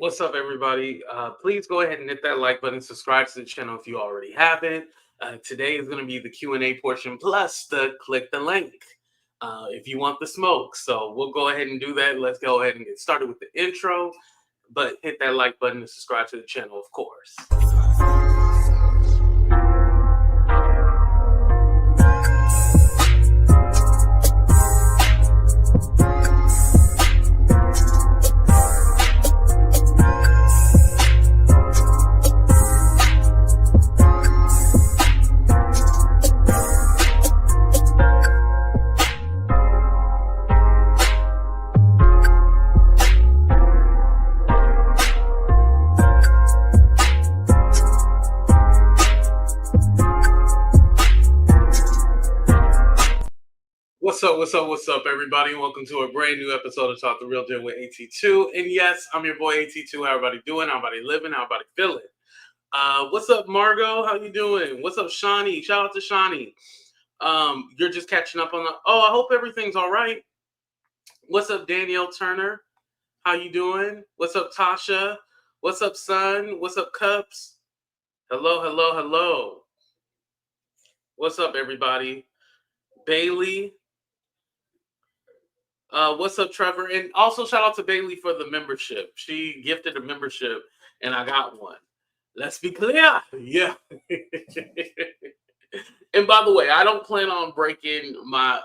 What's up, everybody? Please go ahead and hit that like button, subscribe to the channel if you already haven't. Today is going to be the Q&A portion plus the click the link if you want the smoke. So we'll go ahead and do that. Let's go ahead and get started with the intro, but hit that like button and subscribe to the channel, of course. What's up, everybody? Welcome to a brand new episode of Talk the Real Deal with AT2. And yes, I'm your boy AT2. How everybody doing? How everybody living? How everybody feeling? What's up, Margot? How you doing? What's up, Shawnee? Shout out to Shawnee. You're just catching up on the... Oh, I hope everything's all right. What's up, Danielle Turner? How you doing? What's up, Tasha? What's up, Son? What's up, Cups? Hello. What's up, everybody? Bailey. What's up, Trevor? And also shout out to Bailey for the membership. She gifted a membership, and I got one. Let's be clear. Yeah. And by the way, I don't plan on breaking my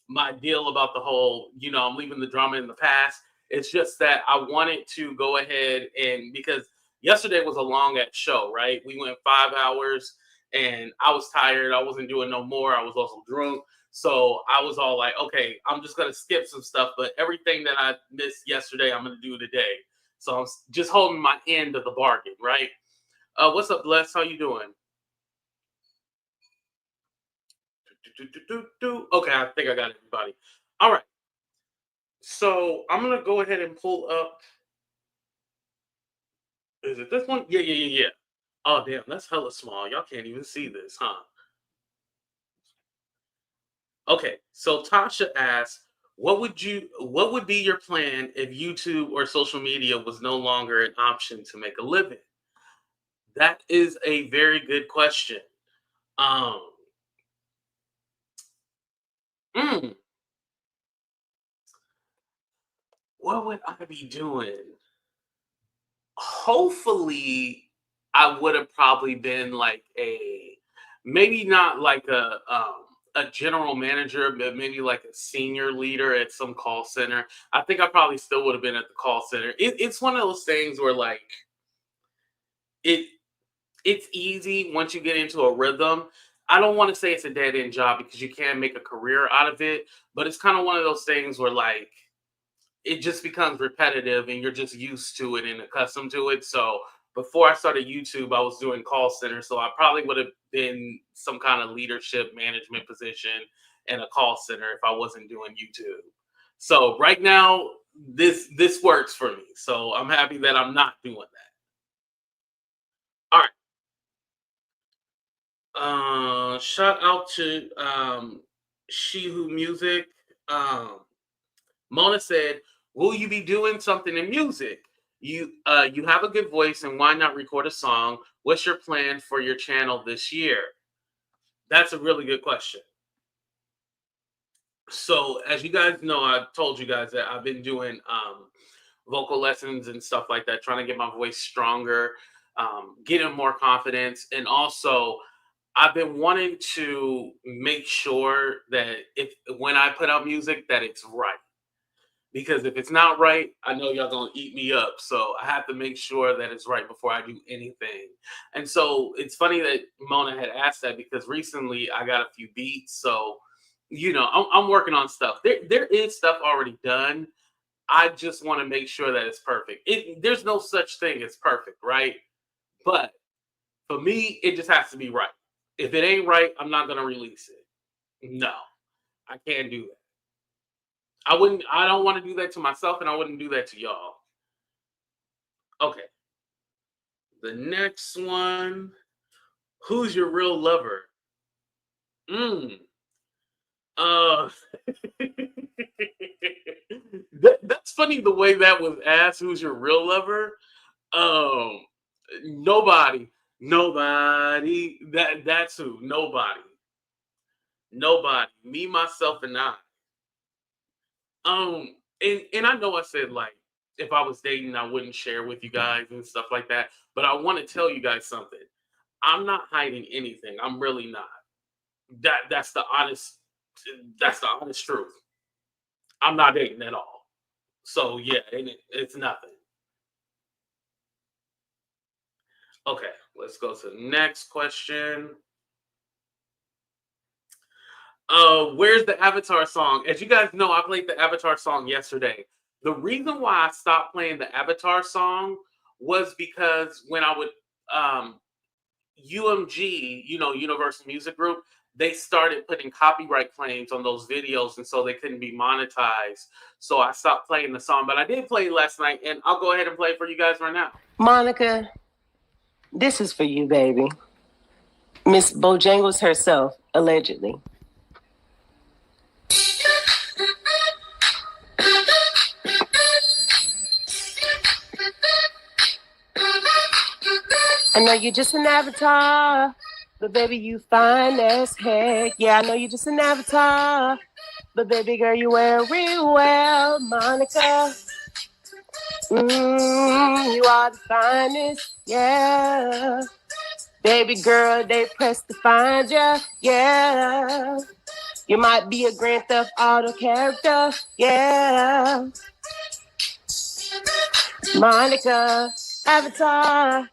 my deal about the whole, I'm leaving the drama in the past. It's just that I wanted to go ahead and, because yesterday was a long show, right? We went 5 hours, and I was tired. I wasn't doing no more. I was also drunk. So I was all like, okay, I'm just going to skip some stuff, but everything that I missed yesterday, I'm going to do today. So I'm just holding my end of the bargain, right? What's up, Bless? How you doing? Okay, I think I got everybody. All right. So I'm going to go ahead and pull up. Is it this one? Yeah. Oh, damn, that's hella small. Y'all can't even see this, huh? Okay, so Tasha asks, what would be your plan if YouTube or social media was no longer an option to make a living? That is a very good question. Um, what would I be doing? Hopefully, I would have probably been like maybe not like a general manager, but maybe like a senior leader at some call center. I think I probably still would have been at the call center. It's one of those things where like it's easy once you get into a rhythm. I don't want to say it's a dead end job because you can make a career out of it, but it's kind of one of those things where like it just becomes repetitive and you're just used to it and accustomed to it. So before I started YouTube, I was doing call center. So I probably would have been some kind of leadership management position in a call center if I wasn't doing YouTube. So right now, this works for me. So I'm happy that I'm not doing that. All right. Shout out to She Who Music. Mona said, will you be doing something in music? You have a good voice, and why not record a song? What's your plan for your channel this year? That's a really good question. So as you guys know, I told you guys that I've been doing vocal lessons and stuff like that, trying to get my voice stronger, getting more confidence. And also I've been wanting to make sure that when I put out music, that it's right. Because if it's not right, I know y'all gonna eat me up. So I have to make sure that it's right before I do anything. And so it's funny that Mona had asked that because recently I got a few beats. So, I'm working on stuff. There is stuff already done. I just want to make sure that it's perfect. There's no such thing as perfect, right? But for me, it just has to be right. If it ain't right, I'm not gonna release it. No, I can't do that. I don't want to do that to myself, and I wouldn't do that to y'all. Okay. The next one. Who's your real lover? Uh that's funny the way that was asked. Who's your real lover? Um, nobody, nobody. That's who. Nobody, nobody. Me, myself, and I. And I know I said like if I was dating, I wouldn't share with you guys and stuff like that. But I want to tell you guys something. I'm not hiding anything. I'm really not. That's the honest. That's the honest truth. I'm not dating at all. So yeah, and it's nothing. Okay, let's go to the next question. Where's the Avatar song? As you guys know, I played the Avatar song yesterday. The reason why I stopped playing the Avatar song was because when I would UMG, Universal Music Group, they started putting copyright claims on those videos, and so they couldn't be monetized. So I stopped playing the song, but I did play it last night, and I'll go ahead and play it for you guys right now. Monica, this is for you, baby. Miss Bojangles herself, allegedly. I know you're just an avatar, but baby, you fine as heck. Yeah, I know you're just an avatar, but baby girl, you wear it real well, Monica. You are the finest, yeah. Baby girl, they pressed to find ya, yeah. You might be a Grand Theft Auto character, yeah. Monica, Avatar,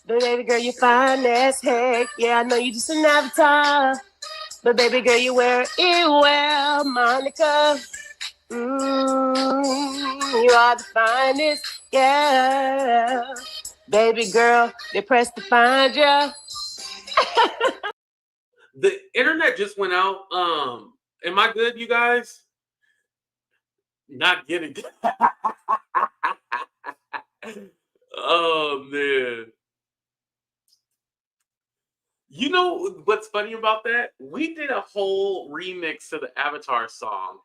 but baby girl, you fine as heck. Yeah, I know you just an avatar, but baby girl, you wear it well, Monica. You are the finest, yeah. Baby girl, they pressed to find ya. The internet just went out. Am I good, you guys? Not getting. Oh man. You know what's funny about that? We did a whole remix to the Avatar song,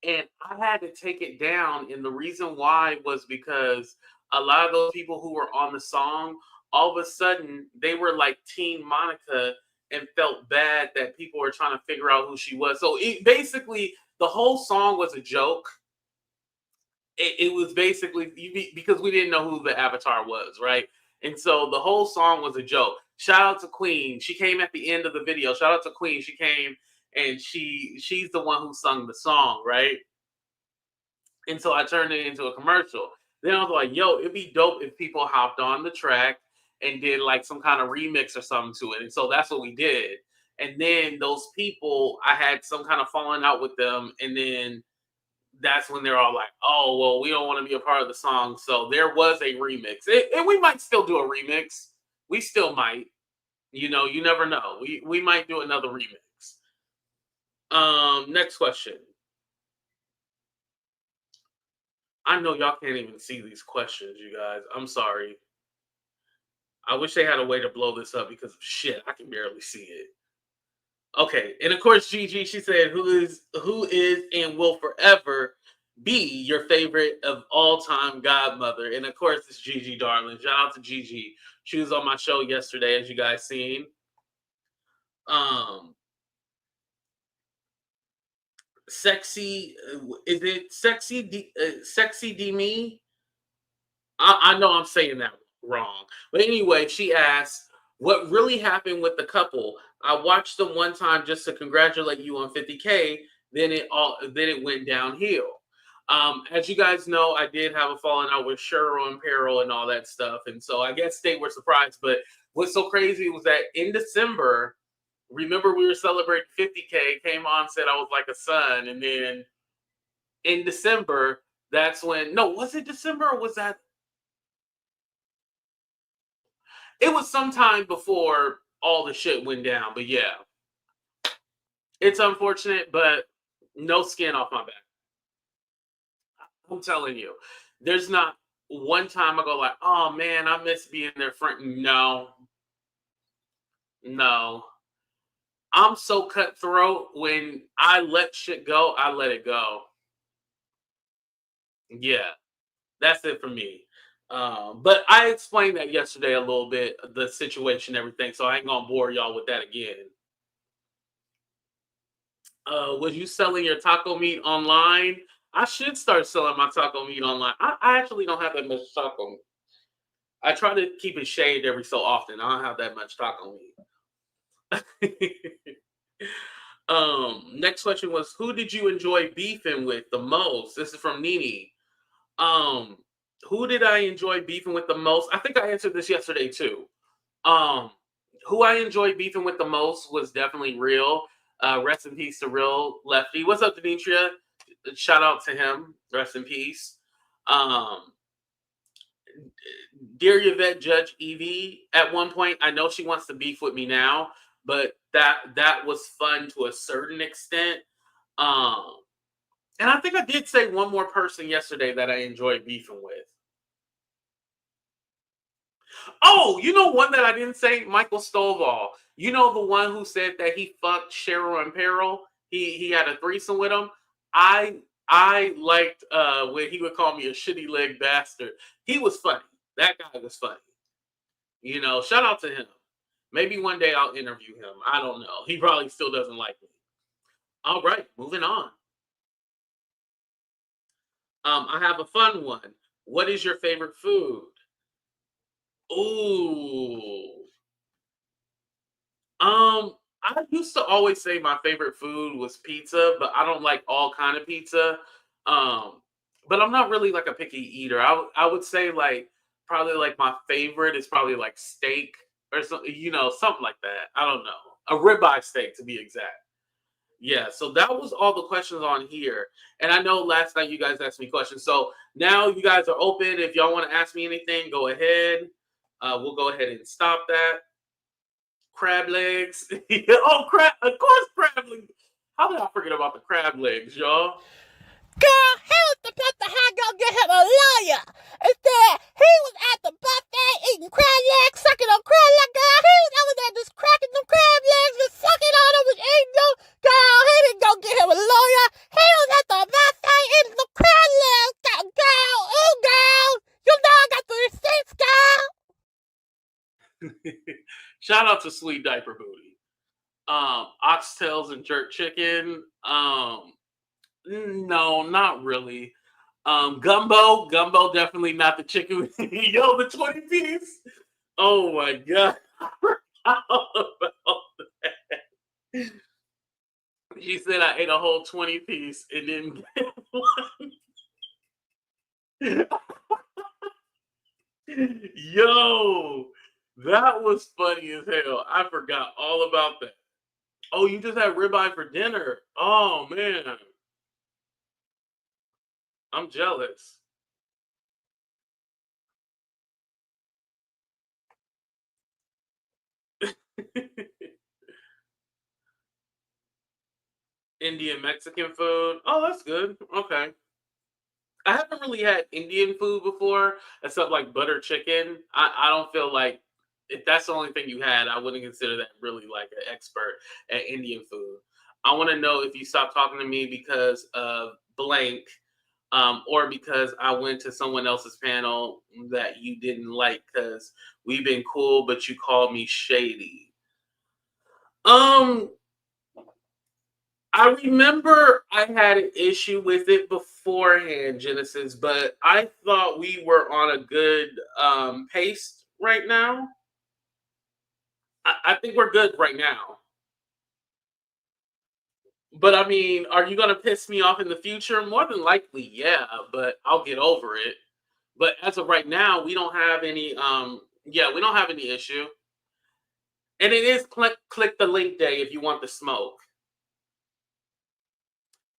and I had to take it down. And the reason why was because a lot of those people who were on the song, all of a sudden, they were like Teen Monica and felt bad that people were trying to figure out who she was. So basically, the whole song was a joke. It was basically because we didn't know who the Avatar was, right? And so the whole song was a joke. Shout out to Queen. She came at the end of the video. Shout out to Queen. She came and she's the one who sung the song, right? And so I turned it into a commercial. Then I was like, yo, it'd be dope if people hopped on the track and did like some kind of remix or something to it. And so that's what we did. And then those people, I had some kind of falling out with them. And then that's when they're all like, oh, well, we don't want to be a part of the song. So there was a remix. And we might still do a remix. We still might. You never know. We might do another remix. Next question. I know y'all can't even see these questions, you guys. I'm sorry. I wish they had a way to blow this up because shit, I can barely see it. Okay, and of course, Gigi, she said, who is and will forever be your favorite of all time godmother? And of course, it's Gigi, darling. Shout out to Gigi. She was on my show yesterday, as you guys seen. Sexy, is it sexy D me? I know I'm saying that wrong, but anyway, she asked, "What really happened with the couple? I watched them one time just to congratulate you on 50K. Then it went downhill. As you guys know, I did have a falling out with Sher and Peril and all that stuff, and so I guess they were surprised. But what's so crazy was that in December, remember we were celebrating 50K. Came on, said I was like a son, and then in December, that's when no, was it December or was that? It was sometime before all the shit went down, but yeah, it's unfortunate, but no skin off my back. I'm telling you, there's not one time I go like, oh man, I miss being their friend. No, no. I'm so cutthroat when I let shit go, I let it go. Yeah. That's it for me. But I explained that yesterday a little bit, the situation, everything. So I ain't gonna bore y'all with that again. Was you selling your taco meat online? I should start selling my taco meat online. I actually don't have that much taco meat. I try to keep it shaved every so often. I don't have that much taco meat. Next question was, who did you enjoy beefing with the most? This is from Nini. Um, who did I enjoy beefing with the most? I think I answered this yesterday too. Um, who I enjoyed beefing with the most was definitely Real. Rest in peace to Real Lefty. What's up, Demetria? Shout out to him. Rest in peace. Um, Dear Yvette Judge Evie, at one point, I know she wants to beef with me now, but that was fun to a certain extent. Um, and I think I did say one more person yesterday that I enjoyed beefing with. Oh, you know one that I didn't say? Michael Stovall. You know the one who said that he fucked Sher and Peril? He had a threesome with him. I I liked when he would call me a shitty leg bastard. He was funny. That guy was funny. You know, shout out to him. Maybe one day I'll interview him. I don't know. He probably still doesn't like me. All right, moving on. I have a fun one. What is your favorite food? Ooh. I used to always say my favorite food was pizza, but I don't like all kind of pizza. Um, but I'm not really like a picky eater. I would say like probably like my favorite is probably like steak or something, you know, something like that. I don't know. A ribeye steak to be exact. Yeah, so that was all the questions on here. And I know last night you guys asked me questions. So now you guys are open. If y'all want to ask me anything, go ahead. We'll go ahead and stop that. Crab legs. Oh, crab. Of course, crab legs. How did I forget about the crab legs, y'all? Girl, he was supposed to have go get him a lawyer. Instead, he was at the buffet eating crab legs, sucking on crab legs. Girl, he was over there just cracking them crab legs and sucking on them and eating them. Girl, he didn't go get him a lawyer. He was at the buffet eating the crab legs. Girl, ooh, girl. You know I got the receipts, girl. Shout out to Sweet Diaper Booty. Oxtails and jerk chicken. No, not really. Gumbo definitely not the chicken. Yo, the 20 piece. Oh my god. I forgot about that. She said I ate a whole 20 piece and didn't get one. Yo, that was funny as hell. I forgot all about that. Oh, you just had ribeye for dinner. Oh man, I'm jealous. Indian Mexican food. Oh, that's good. Okay. I haven't really had Indian food before, except like butter chicken. I don't feel like if that's the only thing you had, I wouldn't consider that really like an expert at Indian food. I want to know if you stopped talking to me because of blank, or because I went to someone else's panel that you didn't like because we've been cool, but you called me shady. Um, I remember I had an issue with it beforehand, Genesis, but I thought we were on a good pace right now. I think we're good right now. But I mean, are you gonna piss me off in the future? More than likely, yeah, but I'll get over it. But as of right now, we don't have any yeah, we don't have any issue. And it is click the link day if you want the smoke.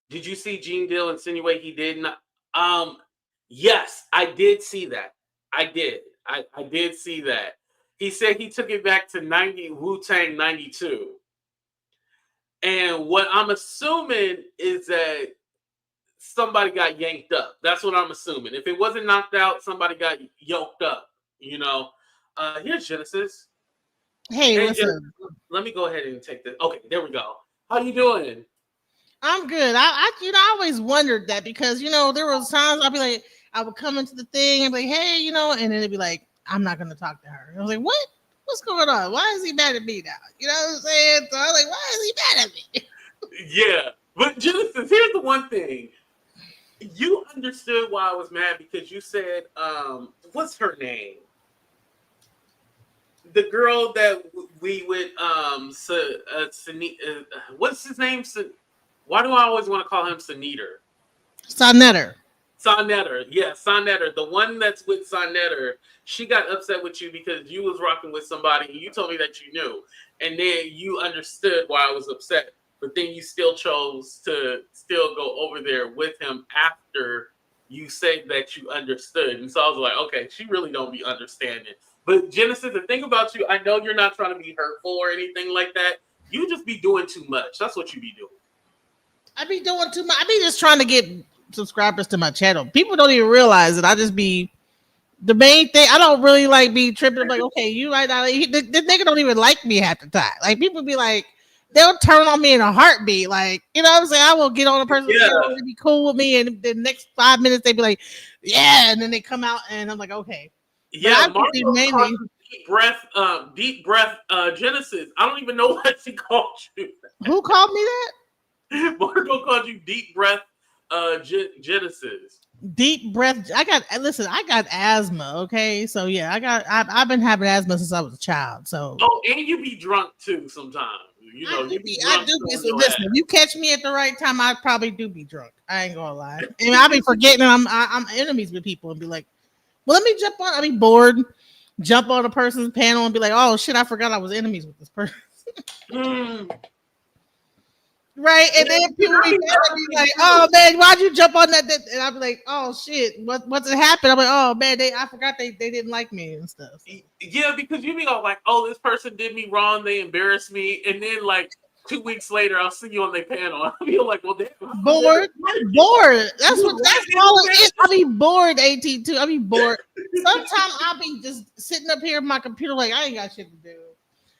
Did you see Gene Deal insinuate he did not? Yes, I did see that. I did. I did see that. He said he took it back to 90 Wu Tang 92. And what I'm assuming is that somebody got yanked up. That's what I'm assuming. If it wasn't knocked out, somebody got yoked up, you know. Here's Genesis. Hey, Hey what's Genesis, up? let me go ahead and take this. Okay, there we go. How you doing? I'm good. I always wondered that because there was times I'll be like, I would come into the thing and be like, hey, and then it'd be like, I'm not gonna talk to her. And I was like, what? What's going on? Why is he mad at me now? You know what I'm saying? So I was like, why is he mad at me? Yeah, but Genesis, here's the one thing. You understood why I was mad because you said, what's her name? The girl that we would, what's his name? Why do I always want to call him Sonetter? Sonetter. Yeah, Sonetter. The one that's with Sonetter, she got upset with you because you was rocking with somebody and you told me that you knew. And then you understood why I was upset. But then you still chose to still go over there with him after you said that you understood. And so I was like, okay, she really don't be understanding. But Genesis, the thing about you, I know you're not trying to be hurtful or anything like that. You just be doing too much. That's what you be doing. I be doing too much. I be just trying to get subscribers to my channel. People don't even realize that I just be the main thing. I don't really like be tripping. I'm like, okay, you right now. The nigga don't even like me half the time. Like people be like, they'll turn on me in a heartbeat. Like, you know what I'm saying? I will get on a person's channel and be cool with me, and the next 5 minutes they be like, yeah, and then they come out and I'm like, okay. Yeah, mainly deep breath, Genesis. I don't even know what she called you. Who called me that? Marco called you deep breath, Genesis. Deep breath. I got asthma. Okay, so yeah, I've been having asthma since I was a child. So and you be drunk too sometimes. I do be. So listen, if you catch me at the right time, I probably do be drunk. I ain't gonna lie, and I be forgetting I'm enemies with people and be like, well, let me jump on. I be bored, jump on a person's panel and be like, oh shit, I forgot I was enemies with this person. Right, and then people be like, "Oh man, why'd you jump on that?" And I'll be like, "Oh shit, what's it happened?" I'm like, "Oh man, I forgot they didn't like me and stuff." Yeah, because you be all like, "Oh, this person did me wrong, they embarrassed me," and then like 2 weeks later, I'll see you on their panel. I'll be like, "Well, damn, bored." That's all it is. I be bored, AT2. I be bored. Sometimes I'll be just sitting up here on my computer, like I ain't got shit to do.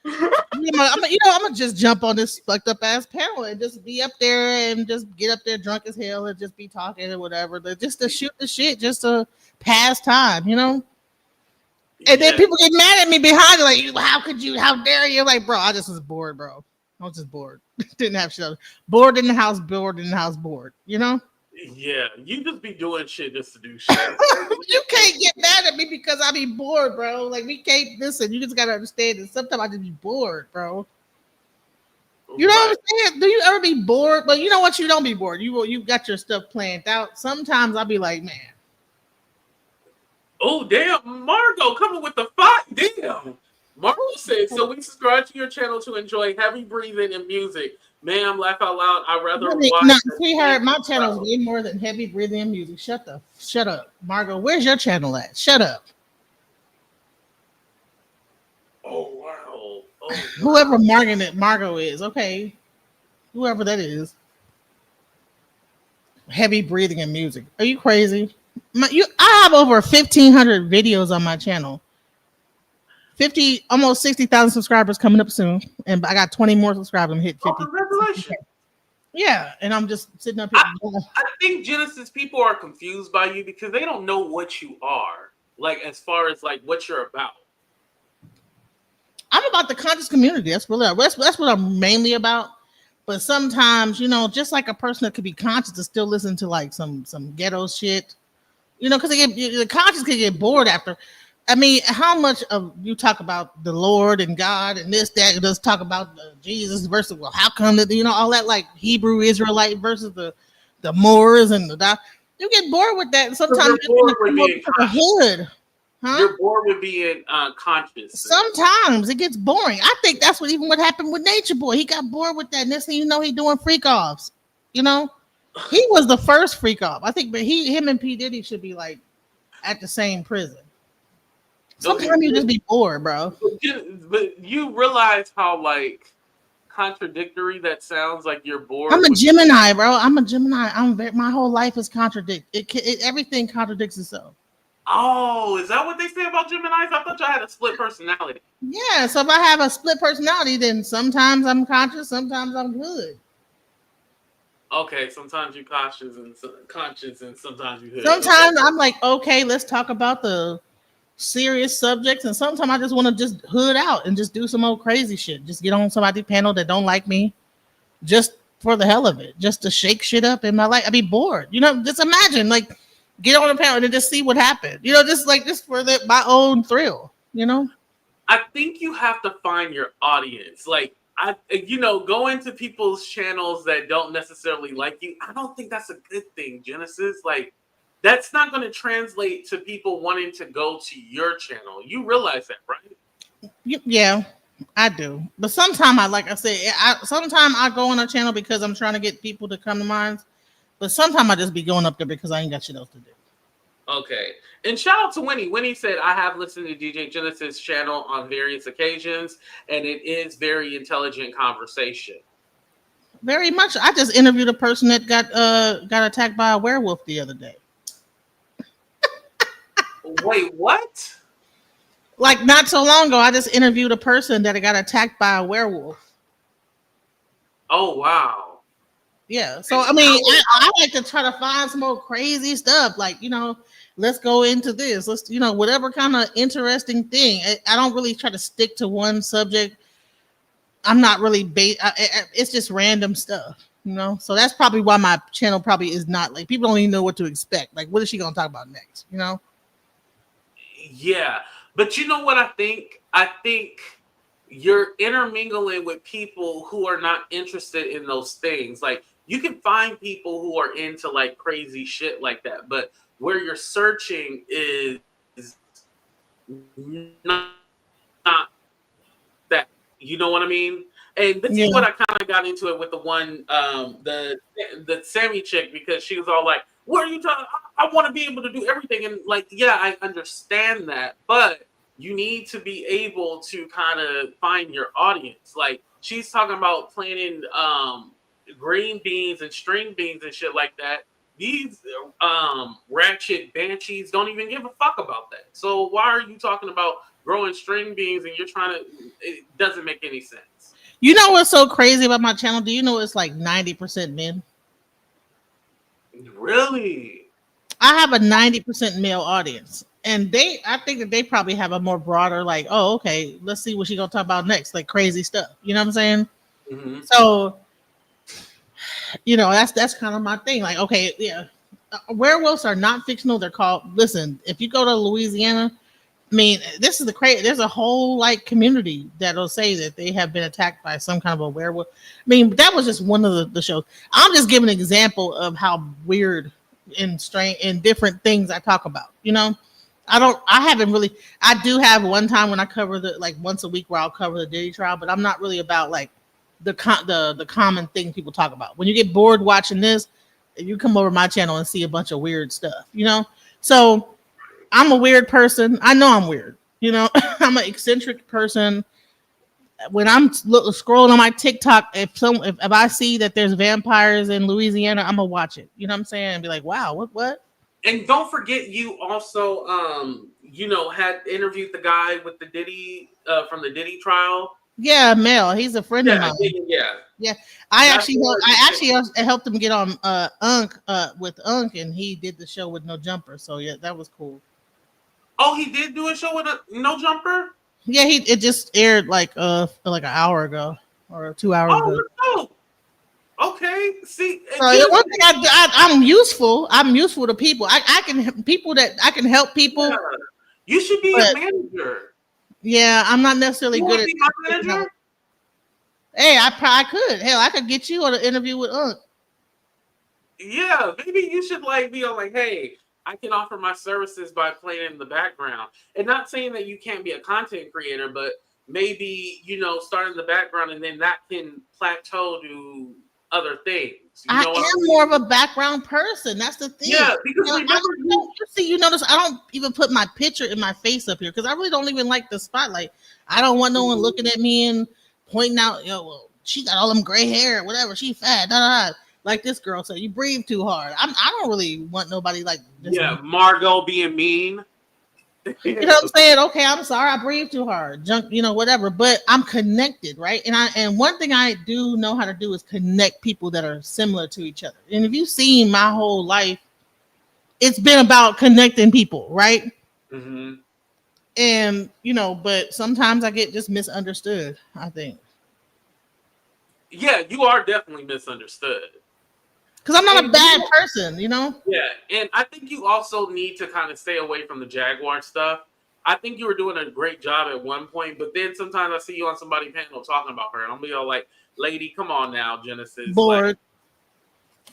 I'm gonna just jump on this fucked up ass panel and just be up there and just get up there drunk as hell and just be talking or whatever, just to shoot the shit, just to pass time, And then people get mad at me behind it, like, how dare you? Like, bro, I just was bored, bro. I was just bored. Didn't have shit. Bored in the house, bored. Yeah, you just be doing shit just to do shit. You can't get mad at me because I be bored, bro. Like, we can't listen. You just gotta understand that sometimes I just be bored, bro. You know what I'm saying? Do you ever be bored? But you know what? You don't be bored. You got your stuff planned out. Sometimes I'll be like, man. Oh damn, Margot coming with the fight. Damn. Margot said, so we subscribe to your channel to enjoy heavy breathing and music. Ma'am, laugh out loud. I'd rather watch. No, sweetheart, my channel is way more than heavy breathing and music. Shut up. Margot, where's your channel at? Shut up. Oh wow. Whoever Margot is, okay. Whoever that is. Heavy breathing and music. Are you crazy? I have over 1,500 videos on my channel. Almost 60,000 subscribers coming up soon, and I got 20 more subscribers. I'm hit 50. Oh, congratulations! Yeah, and I'm just sitting up here. I think Genesis people are confused by you because they don't know what you are, like as far as like what you're about. I'm about the conscious community. That's what I'm mainly about. But sometimes, just like a person that could be conscious to still listen to like some ghetto shit, because the conscious can get bored after. I mean, how much of you talk about the Lord and God and this, that, and just talk about Jesus versus, well, how come that, all that like Hebrew Israelite versus the Moors and you get bored with that. And sometimes you're bored with being the hood. Huh? You're bored with being conscious. Sometimes it gets boring. I think that's what happened with Nature Boy. He got bored with that. And next thing you know, he doing freak offs. He was the first freak off. I think, but him and P. Diddy should be like at the same prison. Sometimes you just be bored, bro. But you realize how like contradictory that sounds. Like you're bored. I'm a Gemini, bro. I'm a Gemini. My whole life is everything contradicts itself. Oh, is that what they say about Geminis? I thought y'all had a split personality. Yeah, so if I have a split personality, then sometimes I'm conscious, sometimes I'm good. Okay, sometimes you're conscious and sometimes you hood. Sometimes I'm like, okay, let's talk about the serious subjects, and sometimes I just want to just hood out and just do some old crazy shit. Just get on somebody's panel that don't like me, just for the hell of it, just to shake shit up in my life. I'd be bored, just imagine like get on a panel and just see what happened, just for my own thrill. I think you have to find your audience. Like go into people's channels that don't necessarily like you. I don't think that's a good thing, Genesis. Like that's not going to translate to people wanting to go to your channel. You realize that, right? Yeah, I do. But sometimes like I said, sometimes I go on a channel because I'm trying to get people to come to mine. But sometimes I just be going up there because I ain't got shit else to do. Okay. And shout out to Winnie. Winnie said, I have listened to DJ Genesis channel on various occasions, and it is very intelligent conversation. Very much. I just interviewed a person that got attacked by a werewolf the other day. Wait, what? Like not so long ago, I just interviewed a person that got attacked by a werewolf. Oh, wow. Yeah. So, I mean, I like to try to find some more crazy stuff. Like, let's go into this. Let's, whatever kind of interesting thing. I don't really try to stick to one subject. I'm not really it's just random stuff, So that's probably why my channel probably is not like people don't even know what to expect. Like, what is she gonna talk about next? Yeah, but you know what I think? I think you're intermingling with people who are not interested in those things. Like you can find people who are into like crazy shit like that, but where you're searching is not that. You know what I mean? And this is what I kind of got into it with the one, the Sammy chick, because she was all like, "What are you talking? I want to be able to do everything." And like, yeah, I understand that, but you need to be able to kind of find your audience. Like she's talking about planting green beans and string beans and shit like that. These ratchet banshees don't even give a fuck about that. So why are you talking about growing string beans and you're trying to? It doesn't make any sense. You know what's so crazy about my channel? Do you know it's like 90% men? Really? I have a 90% male audience. And I think that they probably have a more broader, like, oh, okay, let's see what she's gonna talk about next, like crazy stuff. You know what I'm saying? Mm-hmm. So, that's kind of my thing. Like, okay, yeah, werewolves are not fictional. They're called. Listen, if you go to Louisiana, I mean, this is the crazy. There's a whole like community that'll say that they have been attacked by some kind of a werewolf. I mean, that was just one of the shows. I'm just giving an example of how weird and strange and different things I talk about. I do have one time when I cover once a week where I'll cover the Diddy trial, but I'm not really about like the common thing people talk about. When you get bored watching this, you come over my channel and see a bunch of weird stuff, So I'm a weird person. I know I'm weird. I'm an eccentric person. When I'm scrolling on my TikTok, if I see that there's vampires in Louisiana, I'm gonna watch it. You know what I'm saying? And be like, wow, what? And don't forget, you also, had interviewed the guy with the Diddy from the Diddy trial. Yeah, Mel. He's a friend of mine. Yeah. I actually helped him get on with Unk, and he did the show with no jumper. So yeah, that was cool. Oh, he did do a show with no jumper? Yeah, it just aired like an hour ago or 2 hours ago. Oh, okay. See, so one thing I'm useful. I'm useful to people. I can help people. Yeah. You should be a manager. Yeah, I'm not necessarily good at. Manager? Hey, I could. Hell, I could get you on an interview with Unk. Yeah, maybe you should be on hey, I can offer my services by playing in the background. And not saying that you can't be a content creator, but maybe, start in the background and then that can plateau to other things. I am more of a background person. That's the thing. Yeah, because you notice I don't even put my picture in my face up here because I really don't even like the spotlight. I don't want no one looking at me and pointing out, well, she got all them gray hair, whatever. She fat, like this girl said, you breathe too hard. I don't really want nobody like this. Yeah, Margot being mean. You know what I'm saying? Okay, I'm sorry, I breathed too hard, junk, whatever. But I'm connected, right? And one thing I do know how to do is connect people that are similar to each other. And if you've seen my whole life, it's been about connecting people, right? Mm-hmm. And but sometimes I get just misunderstood, I think. Yeah, you are definitely misunderstood. Because I'm not a And bad person, yeah, and I think you also need to kind of stay away from the Jaguar stuff. I think you were doing a great job at one point, but then sometimes I see you on somebody's panel talking about her, and I'm be all like, "Lady, come on now, Genesis." Like, Bored.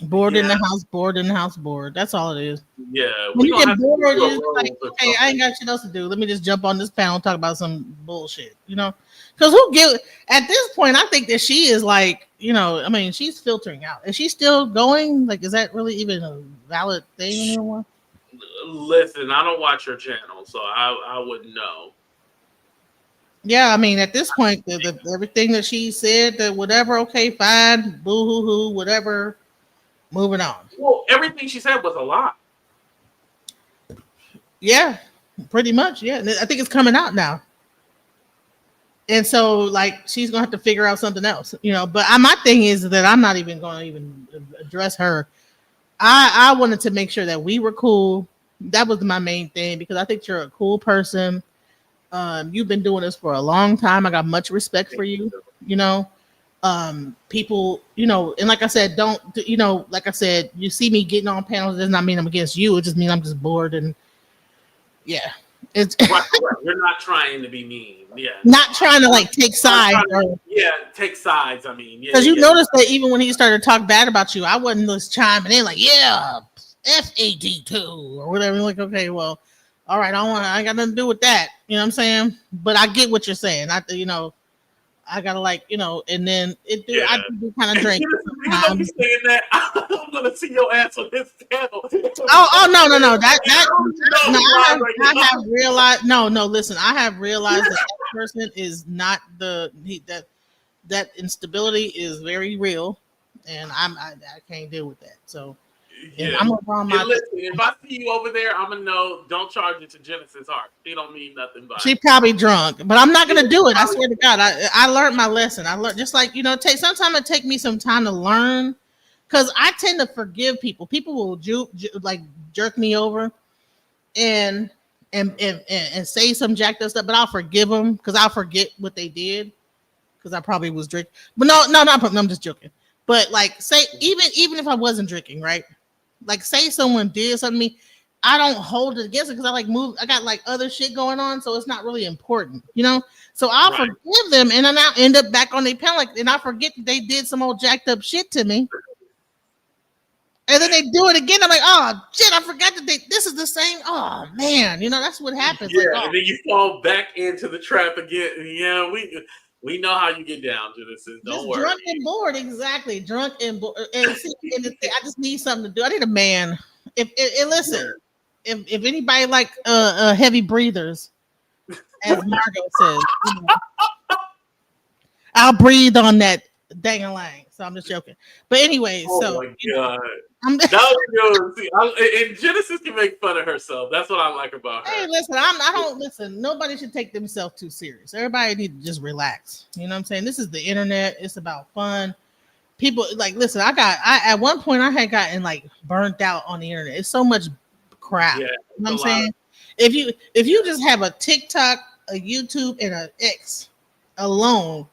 Bored in yeah, the house, bored in the house, bored. That's all it is. yeah, When we you gonna get have to give bored, you you're a just like, role or okay, I ain't something. got shit else to do. Let me just jump on this panel and talk about some bullshit, Because who give at this point, I think that she is like, I mean, she's filtering out. Is she still going? Like, is that really even a valid thing anymore? Listen, I don't watch your channel, so I wouldn't know. Yeah, I mean, at this point, everything that she said, that whatever, okay, fine, boo hoo hoo, whatever, moving on. Well, everything she said was a lie. Yeah, pretty much. Yeah, and I think it's coming out now. And so, like, she's gonna have to figure out something else, But my thing is that I'm not even gonna even address her. I wanted to make sure that we were cool. That was my main thing because I think you're a cool person. You've been doing this for a long time. I got much respect for you. You know, people, and like I said, don't, like I said, you see me getting on panels. Does not mean I'm against you. It just means I'm just bored and yeah, it's Right, right. You're not trying to be mean. Yeah, no. not trying to like take I'm sides. trying to, yeah, take sides. I mean, yeah, Because you yeah. noticed that even when he started to talk bad about you, I wasn't just chiming in like, yeah, FAT2 or whatever. Like, okay, well, all right, I ain't got nothing to do with that. You know what I'm saying? But I get what you're saying. I gotta like, and then Yeah. I do kind of drink. Even though you're saying that, I'm gonna see your ass on this panel. Oh no. That no, live right I now. have realized. No. Listen, I have realized that person is not that instability is very real, and I can't deal with that. So if Yeah. I'm around And my, listen, if I see you over there, I'm gonna know. Don't charge it to Genesis Heart. She don't mean nothing by she it. probably drunk, but I'm not gonna Yeah, do it. I swear to God, I learned my lesson. I learned just like take sometimes it take me some time to learn because I tend to forgive people. People will like jerk me over and and say some jacked up stuff, but I'll forgive them because I'll forget what they did because I probably was drinking. But no, I'm just joking. But like, say even if I wasn't drinking, right? Like, say someone did something to me, I don't hold it against it because I like move. I got like other shit going on, so it's not really important. So I'll right. forgive them, and then I'll end up back on their pen, like, and I forget that they did some old jacked up shit to me. And then they do it again. I'm like, oh shit, I forgot that this is the same. Oh man, that's what happens. Yeah, Like, oh, and then you fall back into the trap again. Yeah, we know how you get down, Genesis. Don't just worry. drunk and bored, exactly. Drunk and bored. And see, I just need something to do. I need a man. If listen, if anybody like heavy breathers, as Margot says, I'll breathe on that dang-a-lang. So I'm just joking. But anyway, Oh so my god. I'm. That was good. See, and Genesis can make fun of herself. That's what I like about her. Hey, listen, I don't listen. Nobody should take themselves too serious. Everybody need to just relax. You know what I'm saying? This is the internet. It's about fun. People like listen. I at one point I had gotten like burnt out on the internet. It's so much crap. Yeah, You know what I'm saying? If you just have a TikTok, a YouTube, and an X alone,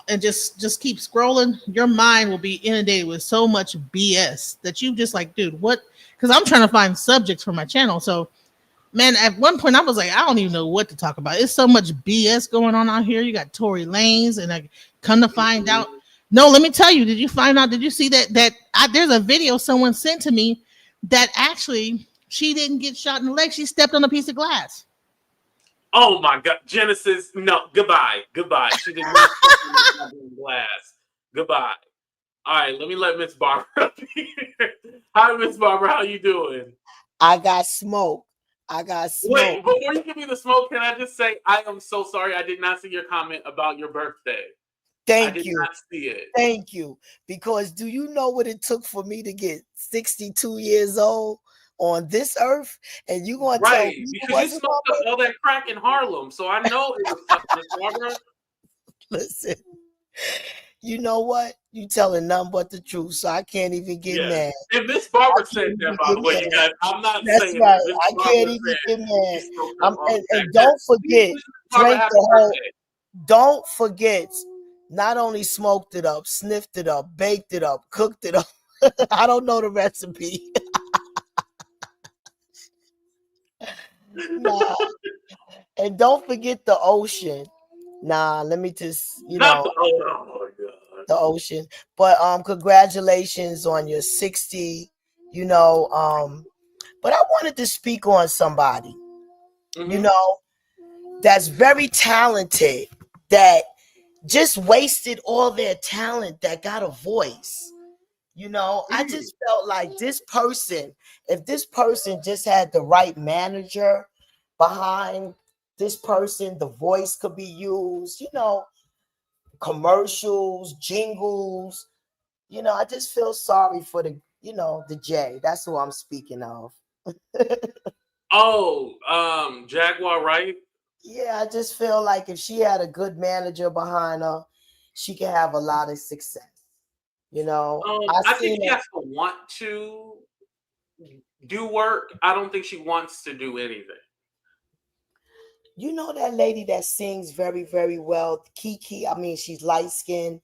and just keep scrolling, your mind will be inundated with so much BS that you just like, dude, what? Because I'm trying to find subjects for my channel. So, man, at one point I was like, I don't even know what to talk about. It's so much BS going on out here. You got Tory Lanez, and I come to find out. No, let me tell you. Did you find out? Did you see that there's a video someone sent to me that actually she didn't get shot in the leg. She stepped on a piece of glass. Oh my god, Genesis. No, goodbye. She did not put in glass. Goodbye. All right, let me let Miss Barbara up here. Hi, Miss Barbara. How you doing? I got smoke. Wait, before you give me the smoke, can I just say I am so sorry I did not see your comment about your birthday. I did not see it. Thank you. Because do you know what it took for me to get 62 years old? on this earth, and you gonna tell Right, me it because you wasn't my smoked up all that crack in Harlem, so I know it was tough, Miss Barbara. Listen, you know what? You telling nothing but the truth, so I can't even get Yes. mad. And Miss I Barbara can't said that, even by get the way, you mad. guys. I'm not That's saying right. that. Miss I can't Barbara even said get she mad. smoked up all the crack. And don't Please forget, wish Miss Barbara drank happy the whole. birthday. Don't forget, not only smoked it up, sniffed it up, baked it up, cooked it up. I don't know the recipe. Nah. And don't forget the ocean. Nah, let me just, Not the oh my god. the ocean. But congratulations on your 60, but I wanted to speak on somebody, Mm-hmm. that's very talented, that just wasted all their talent, that got a voice. I just felt like this person, if this person just had the right manager behind this person, the voice could be used, commercials, jingles. I just feel sorry for the J. That's who I'm speaking of. Oh, Jaguar, right? Yeah, I just feel like if she had a good manager behind her, she could have a lot of success. I I think seen she it. has to want to do work. I don't think she wants to do anything. You know that lady that sings very, very well, Kiki. I mean, she's light skinned.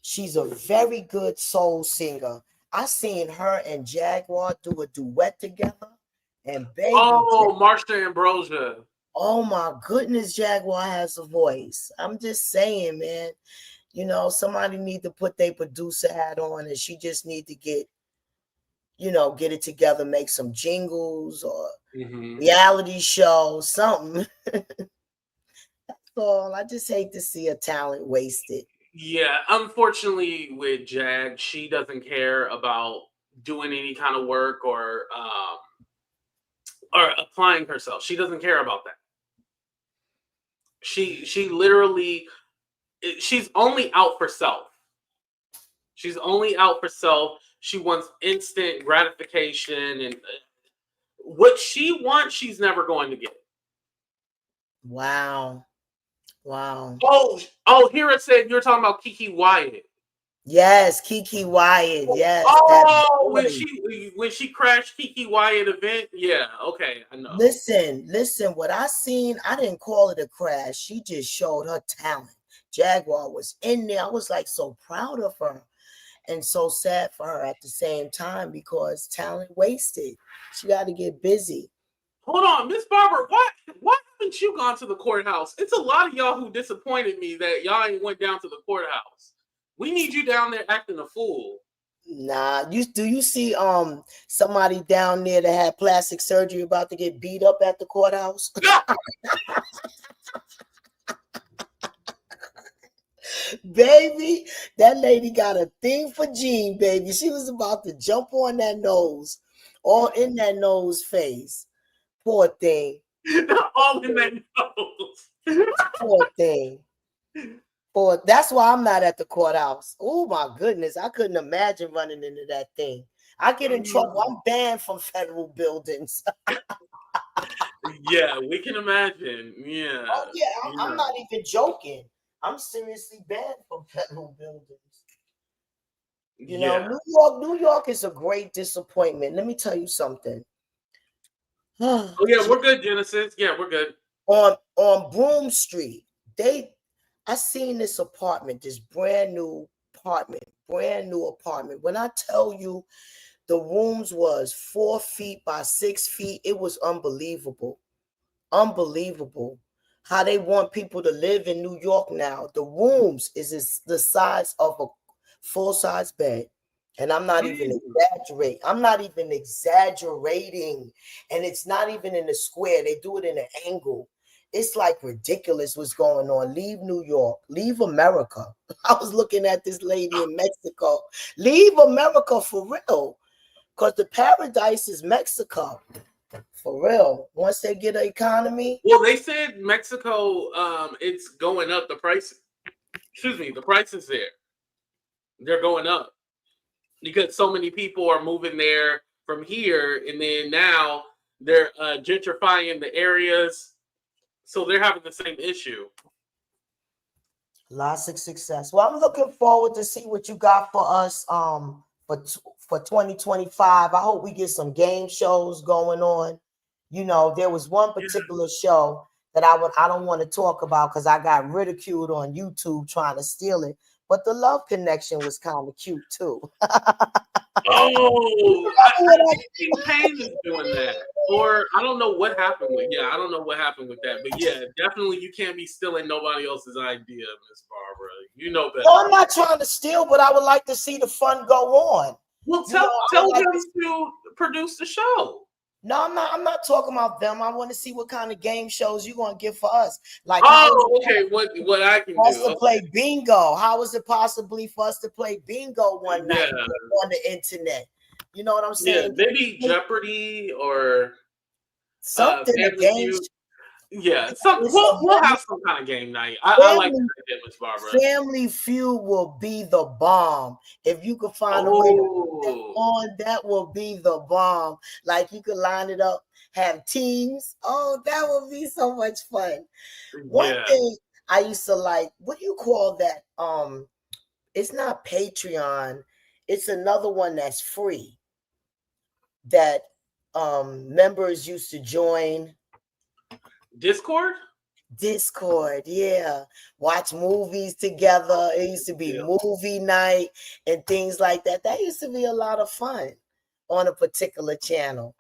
She's a very good soul singer. I seen her and Jaguar do a duet together, and baby, Oh, Marsha Ambrosia. oh my goodness, Jaguar has a voice. I'm just saying, man. Somebody need to put their producer hat on, and she just need to get it together, make some jingles or Mm-hmm. reality show, something. So I just hate to see a talent wasted. Yeah, unfortunately, with Jag, she doesn't care about doing any kind of work or applying herself. She doesn't care about that. She literally she's only out for self. She's only out for self. She wants instant gratification, and what she wants, she's never going to get. Wow. Wow. Oh, here it said you're talking about Kiki Wyatt. Yes, Kiki Wyatt. Yes, that Oh, voice. when she crashed Kiki Wyatt event, yeah, okay, I know. Listen, what I seen, I didn't call it a crash. She just showed her talent. Jaguar was in there. I was like so proud of her and so sad for her at the same time because talent wasted. She got to get busy. Hold on, Miss Barber, why haven't you gone to the courthouse? It's a lot of y'all who disappointed me that y'all ain't went down to the courthouse. We need you down there acting a fool. Nah, you see somebody down there that had plastic surgery about to get beat up at the courthouse? Baby, that lady got a thing for Gene, baby. She was about to jump on that nose, all in that nose face. Poor thing. All in that nose. Poor thing. That's why I'm not at the courthouse. Oh my goodness. I couldn't imagine running into that thing. I get in trouble. I'm banned from federal buildings. Yeah, we can imagine. Yeah. Oh yeah, I'm not even joking. I'm seriously banned from federal buildings. Yeah. New York is a great disappointment. Let me tell you something. Oh yeah, we're good, Genesis. Yeah, we're good. On Broome Street, I seen this apartment, this brand new apartment. When I tell you the rooms was 4 feet by 6 feet, it was unbelievable. Unbelievable how they want people to live in New York now. The rooms is the size of a full-size bed. And I'm not even exaggerating. And it's not even in the square. They do it in an angle. It's like ridiculous what's going on. Leave New York. Leave America. I was looking at this lady in Mexico. Leave America for real. Because the paradise is Mexico. For real. Once they get an economy. Well, they said Mexico, it's going up. The price, the prices there, they're going up because so many people are moving there from here, and then now they're gentrifying the areas, so they're having the same issue. Lots of success. Well, I'm looking forward to see what you got for us for 2025. I hope we get some game shows going on. You know, there was one particular show that I don't want to talk about because I got ridiculed on YouTube trying to steal it. But the Love Connection was kind of cute too. Oh, I think Payne is doing that. Or I don't know what happened with. Yeah, I don't know what happened with that. But yeah, definitely you can't be stealing nobody else's idea, Miss Barbara. You know better. No, I'm not trying to steal, but I would like to see the fun go on. Well, tell them to produce the show. No, I'm not talking about them. I want to see what kind of game shows you're gonna give for us. Like, okay, what I can do? Us to play bingo. How is it possibly for us to play bingo one night on the internet? You know what I'm saying? Yeah, maybe Jeopardy or something. A game. Yeah, we'll have some kind of game night. I like that, Miss Barbara. Family Feud will be the bomb. If you could find a way to put that on, that will be the bomb. Like you could line it up, have teams. Oh, that would be so much fun. One thing I used to like, what do you call that? It's not Patreon. It's another one that's free that members used to join. Discord, yeah. Watch movies together. It used to be movie night and things like that. That used to be a lot of fun on a particular channel.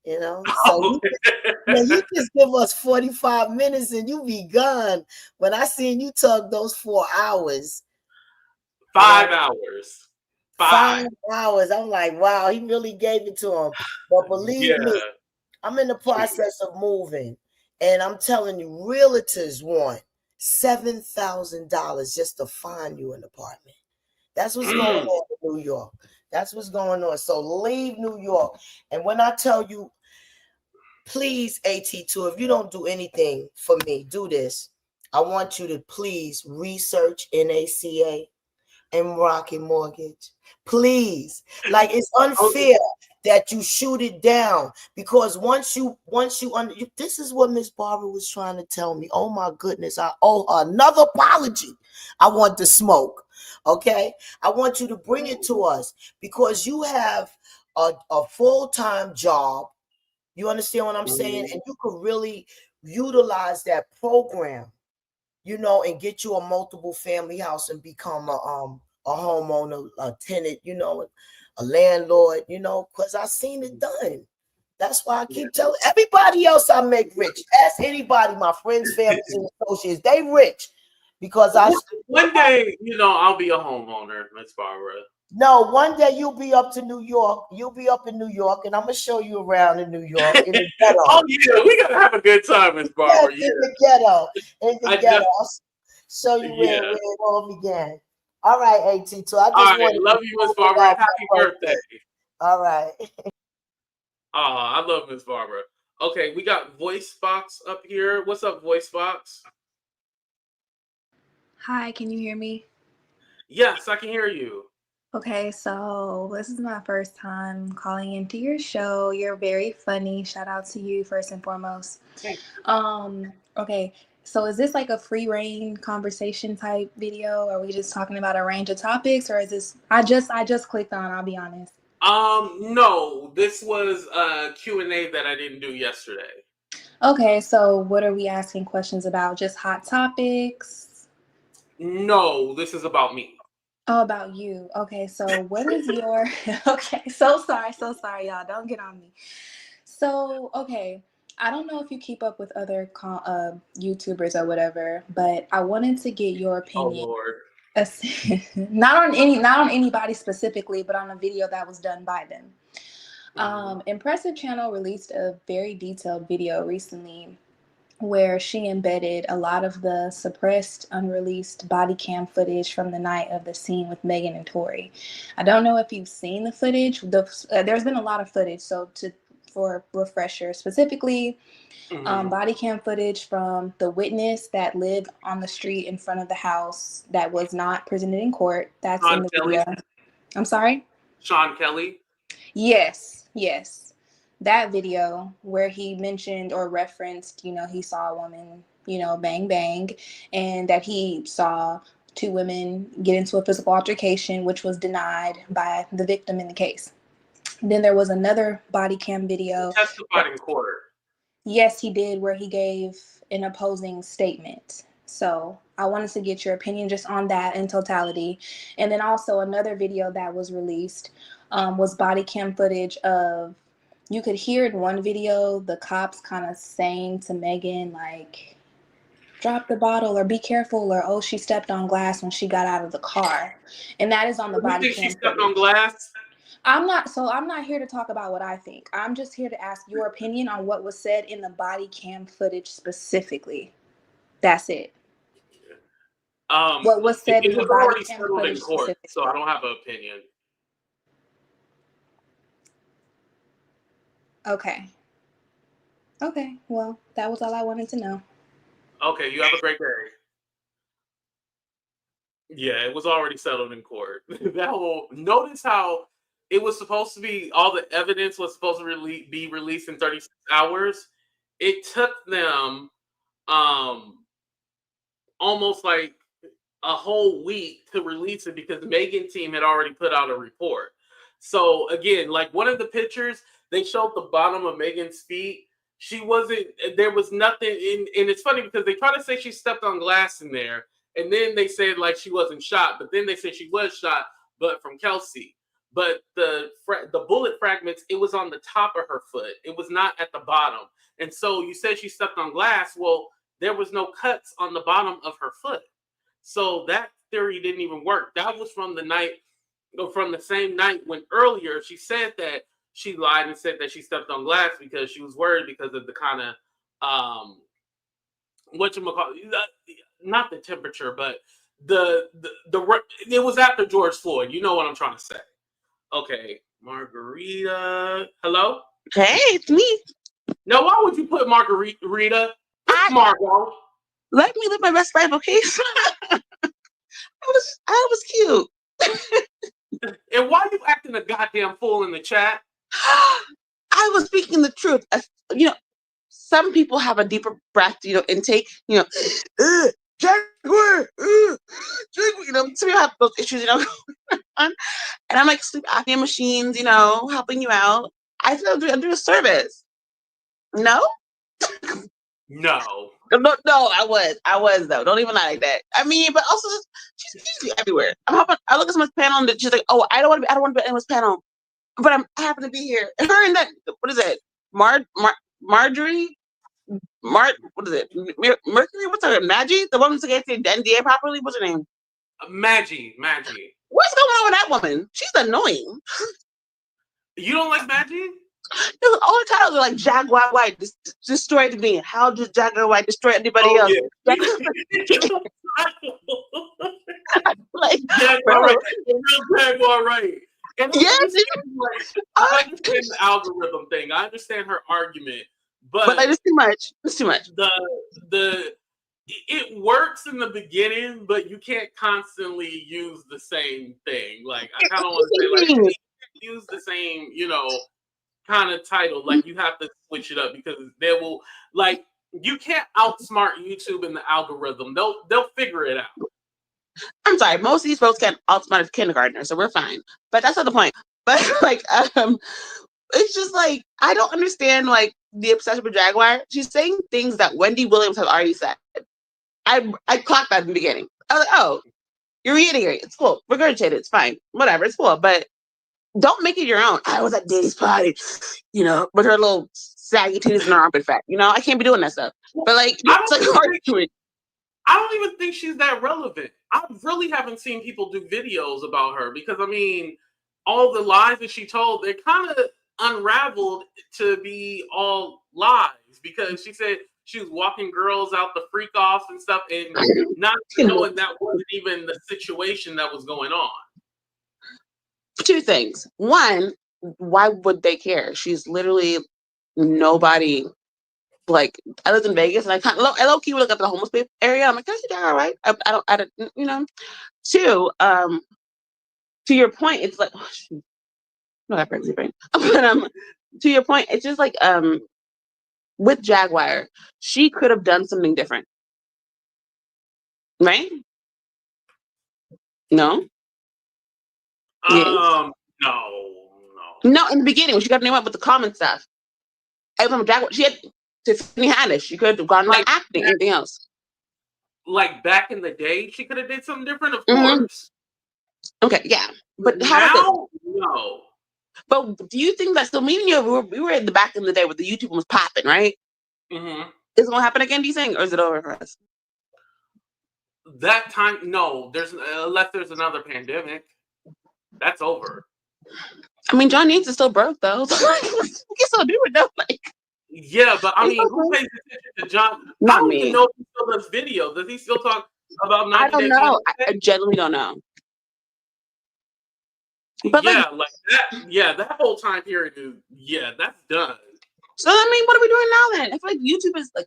You know, so you just give us 45 minutes and you be gone. When I seen you talk those 4 hours. 5 hours. 5 hours. I'm like, wow, he really gave it to him. But believe me, I'm in the process of moving, and I'm telling you, realtors want $7,000 just to find you an apartment. That's what's going on in New York. That's what's going on. So leave New York. And when I tell you, please, AT2, if you don't do anything for me, do this. I want you to please research NACA and Rocket Mortgage. Please. Like, it's unfair that you shoot it down, because once you this is what Miss Barbara was trying to tell me. Oh my goodness, I owe her another apology. I want to smoke. Okay, I want you to bring it to us because you have a full-time job. You understand what I'm saying? And you could really utilize that program, you know, and get you a multiple family house and become a homeowner, a tenant, you know, a landlord, you know, because I seen it done. That's why I keep telling everybody else I make rich. Ask anybody, my friends, families, and associates, they rich. Because one day, you know, I'll be a homeowner, Miss Barbara. No, one day you'll be up to New York. You'll be up in New York, and I'm gonna show you around in New York. In the ghetto. Oh yeah, we gotta have a good time, Miss Barbara. Yes, in the ghetto. In the ghetto. I'll show you where it all began. All right, AT2. I just love you, Miss Barbara. Happy birthday. All right. I love Miss Barbara. Okay, we got Voice Box up here. What's up, Voice Box? Hi, can you hear me? Yes, I can hear you. Okay, so this is my first time calling into your show. You're very funny. Shout out to you first and foremost. Okay, so is this like a free reign conversation type video? Are we just talking about a range of topics, or is this I just clicked on, I'll be honest. No, this was a Q&A that I didn't do yesterday. Okay, so what are we asking questions about? Just hot topics? No, this is about me. Oh, about you. Okay, so what is your okay, so sorry, y'all. Don't get on me. So, okay, I don't know if you keep up with other YouTubers or whatever, but I wanted to get your opinion. Oh Lord. Not on anybody specifically, but on a video that was done by them. Impressive Channel released a very detailed video recently where she embedded a lot of the suppressed, unreleased body cam footage from the night of the scene with Megan and Tory. I don't know if you've seen the footage. There's been a lot of footage, so for refresher, specifically body cam footage from the witness that lived on the street in front of the house that was not presented in court. That's Sean in the Kelly. video. I'm sorry? Sean Kelly. Yes, yes. That video where he mentioned or referenced, he saw a woman, bang bang, and that he saw two women get into a physical altercation, which was denied by the victim in the case. Then there was another body cam video. He testified in court. Yes, he did, where he gave an opposing statement. So I wanted to get your opinion just on that in totality. And then also another video that was released was body cam footage of, you could hear in one video the cops kind of saying to Megan, like, drop the bottle or be careful, or oh, she stepped on glass when she got out of the car. And that is on the body You think cam she stepped footage. on glass? I'm not here to talk about what I think. I'm just here to ask your opinion on what was said in the body cam footage specifically. That's it. What was said in It the was body already cam settled footage in court, specifically. so I don't have an opinion. Okay. Okay, well, that was all I wanted to know. Okay, you have a great day. Yeah, it was already settled in court. Notice how it was supposed to be, all the evidence was supposed to be released in 36 hours. It took them almost like a whole week to release it because the Megan team had already put out a report. So again, like one of the pictures, they showed the bottom of Megan's feet. There was nothing in, and it's funny because they try to say she stepped on glass in there, and then they said like she wasn't shot, but then they said she was shot, but from Kelsey. But the bullet fragments, it was on the top of her foot. It was not at the bottom. And so you said she stepped on glass. Well, there was no cuts on the bottom of her foot. So that theory didn't even work. That was from the same night when earlier she said that she lied and said that she stepped on glass because she was worried because of the kind of not the temperature, but the it was after George Floyd. You know what I'm trying to say. Okay, Margarita. Hello? Hey, it's me. No, why would you put Margarita? Put Margot. Let me live my best life, okay? I was cute. And why are you acting a goddamn fool in the chat? I was speaking the truth. Some people have a deeper breath, intake. Jaguar, some people have those issues, and I'm like sleep apnea machines, helping you out. I feel I'm doing a service. No. No. No, I was though. Don't even lie like that. I mean, but also she's usually everywhere. I look at someone's panel and she's like, "Oh, I don't want to be at anyone's panel, but I happen to be here." Her and that, what is it? Marjorie, what is it? Mercury? What's her name? Maggie? The woman who gets the NDA properly? What's her name? Maggie. What's going on with that woman? She's annoying. You don't like Maggie? All the titles are like Jaguar White destroyed me. How does Jaguar White destroy anybody else? Yeah. Like, Jaguar right. Real Jaguar right. And yes, I understand the algorithm thing. I understand her argument, but like, it's too much. It's too much. It works in the beginning, but you can't constantly use the same thing. Like I kind of want to say, like, you can't use the same, kind of title. Like you have to switch it up because you can't outsmart YouTube and the algorithm. They'll figure it out. I'm sorry, most of these folks can't outsmart a kindergartner, so we're fine. But that's not the point. But it's just like I don't understand like the obsession with Jaguar. She's saying things that Wendy Williams has already said. I clocked that in the beginning. I was like, oh, you're reiterating. It's cool. Regurgitate it. It's fine. Whatever. It's cool. But don't make it your own. I was at Diddy's party, with her little saggy titties and her armpit fat. I can't be doing that stuff. But like, it's like hard to it. I don't even think she's that relevant. I really haven't seen people do videos about her because I mean, all the lies that she told, they're kind of unraveled to be all lies because she said she was walking girls out the freak offs and stuff, and not knowing that wasn't even the situation that was going on. Two things. One, why would they care? She's literally nobody. Like I lived in Vegas, and I low key would look at the homeless area. I'm like, can I see that? All right. I don't. Two, to your point, it's like No, that crazy brain. But to your point, it's just like with Jaguar, she could have done something different, right? No. Yes. No, in the beginning when she got the name up with the common stuff. I remember Jaguar. She had Tiffany Haddish. She could have gone into acting, anything else. Like back in the day, she could have did something different, of Mhm. course. Okay, yeah, but how about Now, this? no. But do you think that still? Me and you, we were in the back in the day where the YouTube was popping, right? Mm-hmm. Is it gonna happen again? Do you think, or is it over for us? That time, no. There's unless there's another pandemic, that's over. I mean, John Yates is still broke though. We can still do it though. Like, yeah, but I it's mean, who okay. pays attention to John? I Not don't me. even know if he still does video. Does he still talk about 90 I don't Day know. I Fiancé? genuinely don't know. But Yeah, like that. Yeah, that whole time period, yeah, that's done. so I mean, what are we doing now then? I feel like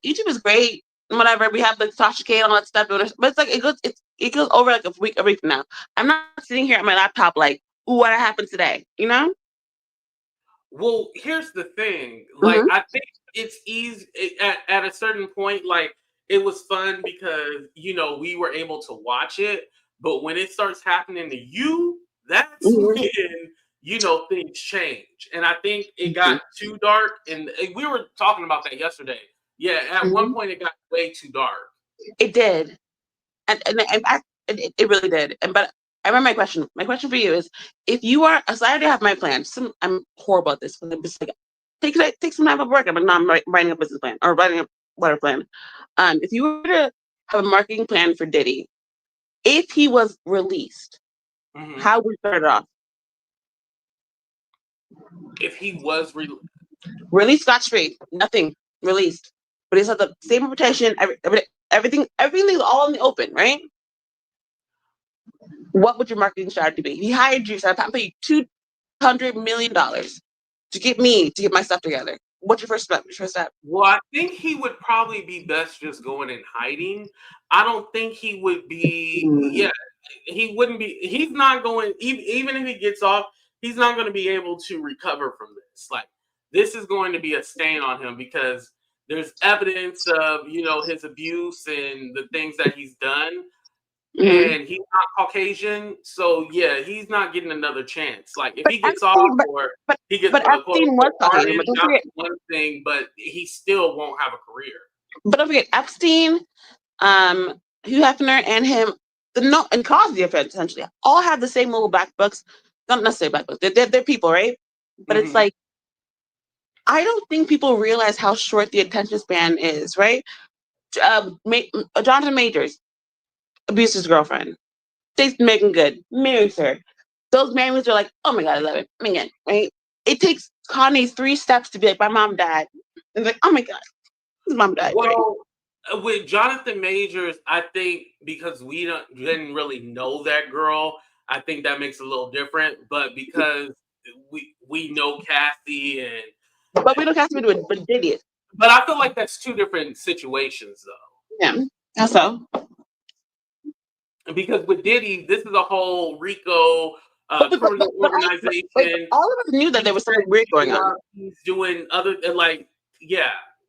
YouTube is great. Whatever, we have like Sasha K and all that stuff, but it's like it goes over like a week from now. I'm not sitting here at my laptop like, ooh, what happened today? You know? Well, here's the thing. Like, I think it's easy at a certain point. Like, it was fun because we were able to watch it. But when it starts happening to you, that's when things change. And I think it got too dark. And we were talking about that yesterday. Yeah, at one point it got way too dark. It did, and it really did. But I remember my question. My question for you is: if you are, so I already have my plan. I'm horrible at this. But I'm just like, take some time off work. I'm like, no, I'm writing a business plan or writing a whatever plan. If you were to have a marketing plan for Diddy, if he was released, how would you start it off? If he was Released scot-free, nothing released, but he's had the same protection. Everything is all in the open, right? What would your marketing strategy be? He hired you, so I'm paying you $200 million to get my stuff together. What's your first step? Well, I think he would probably be best just going in hiding. I don't think he would be. Yeah, he wouldn't be. He's not going. Even if he gets off, he's not going to be able to recover from this. Like, this is going to be a stain on him because there's evidence of his abuse and the things that he's done. And he's not Caucasian, so yeah, he's not getting another chance. Like if he gets off or he gets Epstein was pardon, Caucasian, that's one thing, but he still won't have a career. But don't forget Epstein, Hugh Hefner, and him, and Cosby essentially all have the same little black books. Not necessarily black books. They're people, right? But it's like I don't think people realize how short the attention span is, right? Jonathan Majors abused his girlfriend. Dates Megan Good, marries her. Those marriages are like, oh my god, I love it. Megan, right? It takes Kanye 3 steps to be like, my mom died. And like, oh my god, his mom died. Well, with Jonathan Majors, I think because we didn't really know that girl, I think that makes it a little different. But because we know Cassie but we don't have to do it, but Diddy is. But I feel like that's two different situations, though. Yeah, how so? Because with Diddy, this is a whole RICO criminal organization. All of us knew that there was something weird going on. He's doing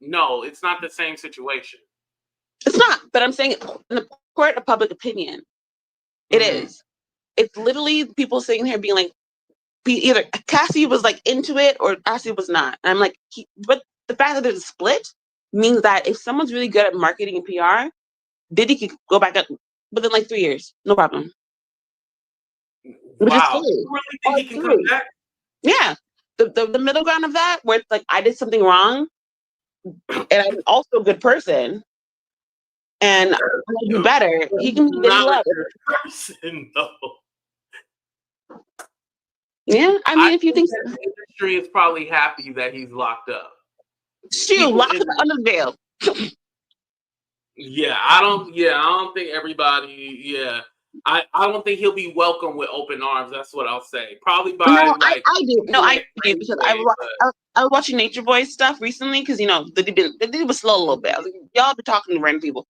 no, it's not the same situation. It's not, but I'm saying in the court of public opinion, it is. It's literally people sitting here being like, either Cassie was like into it or Cassie was not. And I'm like, but the fact that there's a split means that if someone's really good at marketing and PR, Diddy could go back up within like 3 years, no problem. Wow, you really think he can come back? Yeah, the middle ground of that, where it's like I did something wrong, and I'm also a good person, and I'm gonna do better. He can be not a good person, though. Yeah, I mean, if you think the industry is probably happy that he's locked up. Shoot, locked up under jail. Yeah, I don't think everybody. Yeah, I don't think he'll be welcome with open arms. That's what I'll say. Probably by I do. No, I do because I was watching Nature Boy stuff recently because the dude was slow a little bit. I was like, y'all be talking to random people,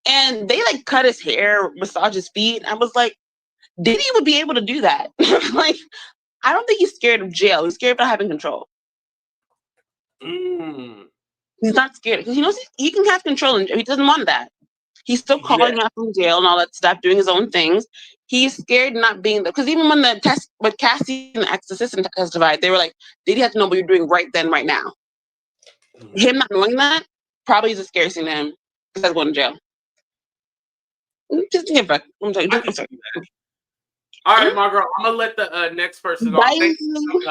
and they like cut his hair, massage his feet. I was like, Diddy would be able to do that. Like, I don't think he's scared of jail. He's scared about having control. He's not scared because he knows he can have control, and he doesn't want that. He's still calling out from jail and all that stuff, doing his own things. He's scared not being there. Because even when Cassie and the ex-assistant testified, they were like, Diddy has to know what you're doing right then, right now. Him not knowing that probably is the scariest thing to him because going to jail. Just give back. I'm sorry. All right, my girl. I'm gonna let the next person on. Thank you.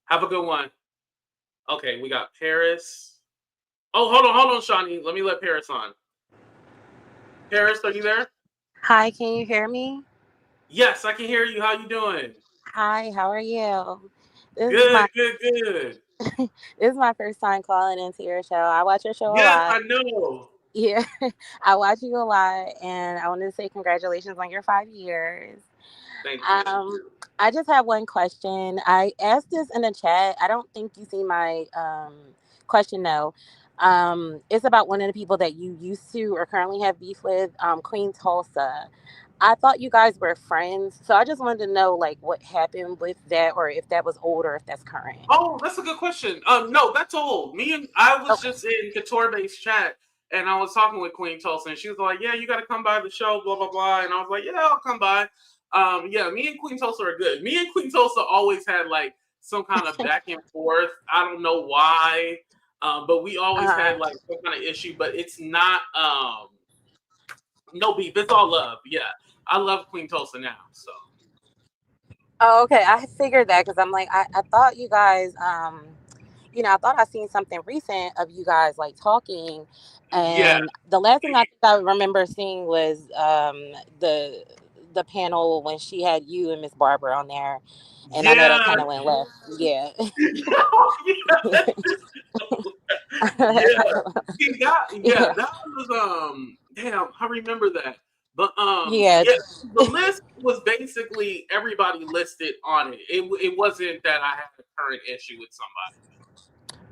Have a good one. Okay, we got Paris. Oh, hold on, Shawnee. Let me let Paris on. Paris, are you there? Hi, can you hear me? Yes, I can hear you. How you doing? Hi, how are you? This is Good, my good. this is my first time calling into your show. I watch your show a Yes, lot. I know. Yeah, I watch you a lot, and I wanted to say congratulations on your 5 years. Thank you. I just have one question. I asked this in the chat. I don't think you see my question though. It's about one of the people that you used to or currently have beef with, Queen Tulsa. I thought you guys were friends, so I just wanted to know like what happened with that, or if that was old or if that's current. Oh, that's a good question. No, that's old. I was Okay. just in Couture-based chat, and I was talking with Queen Tulsa, and she was like, "Yeah, you got to come by the show, blah blah blah." And I was like, "Yeah, I'll come by." Yeah, me and Queen Tulsa are good. Me and Queen Tulsa always had like some kind of back and forth. I don't know why, but we always had like some kind of issue. But it's not no beef. It's all love. Yeah, I love Queen Tulsa now. So Oh, okay. I figured that because I'm like, I thought you guys, I thought I seen something recent of you guys like talking, yeah, and the last thing I think I remember seeing was the panel when she had you and Miss Barbara on there, and I know that yeah. kind of went left. Yeah. Yeah, he got Yeah. that was damn, I remember that. But Yeah. yeah, the list was basically everybody listed on it. It wasn't that I had a current issue with somebody.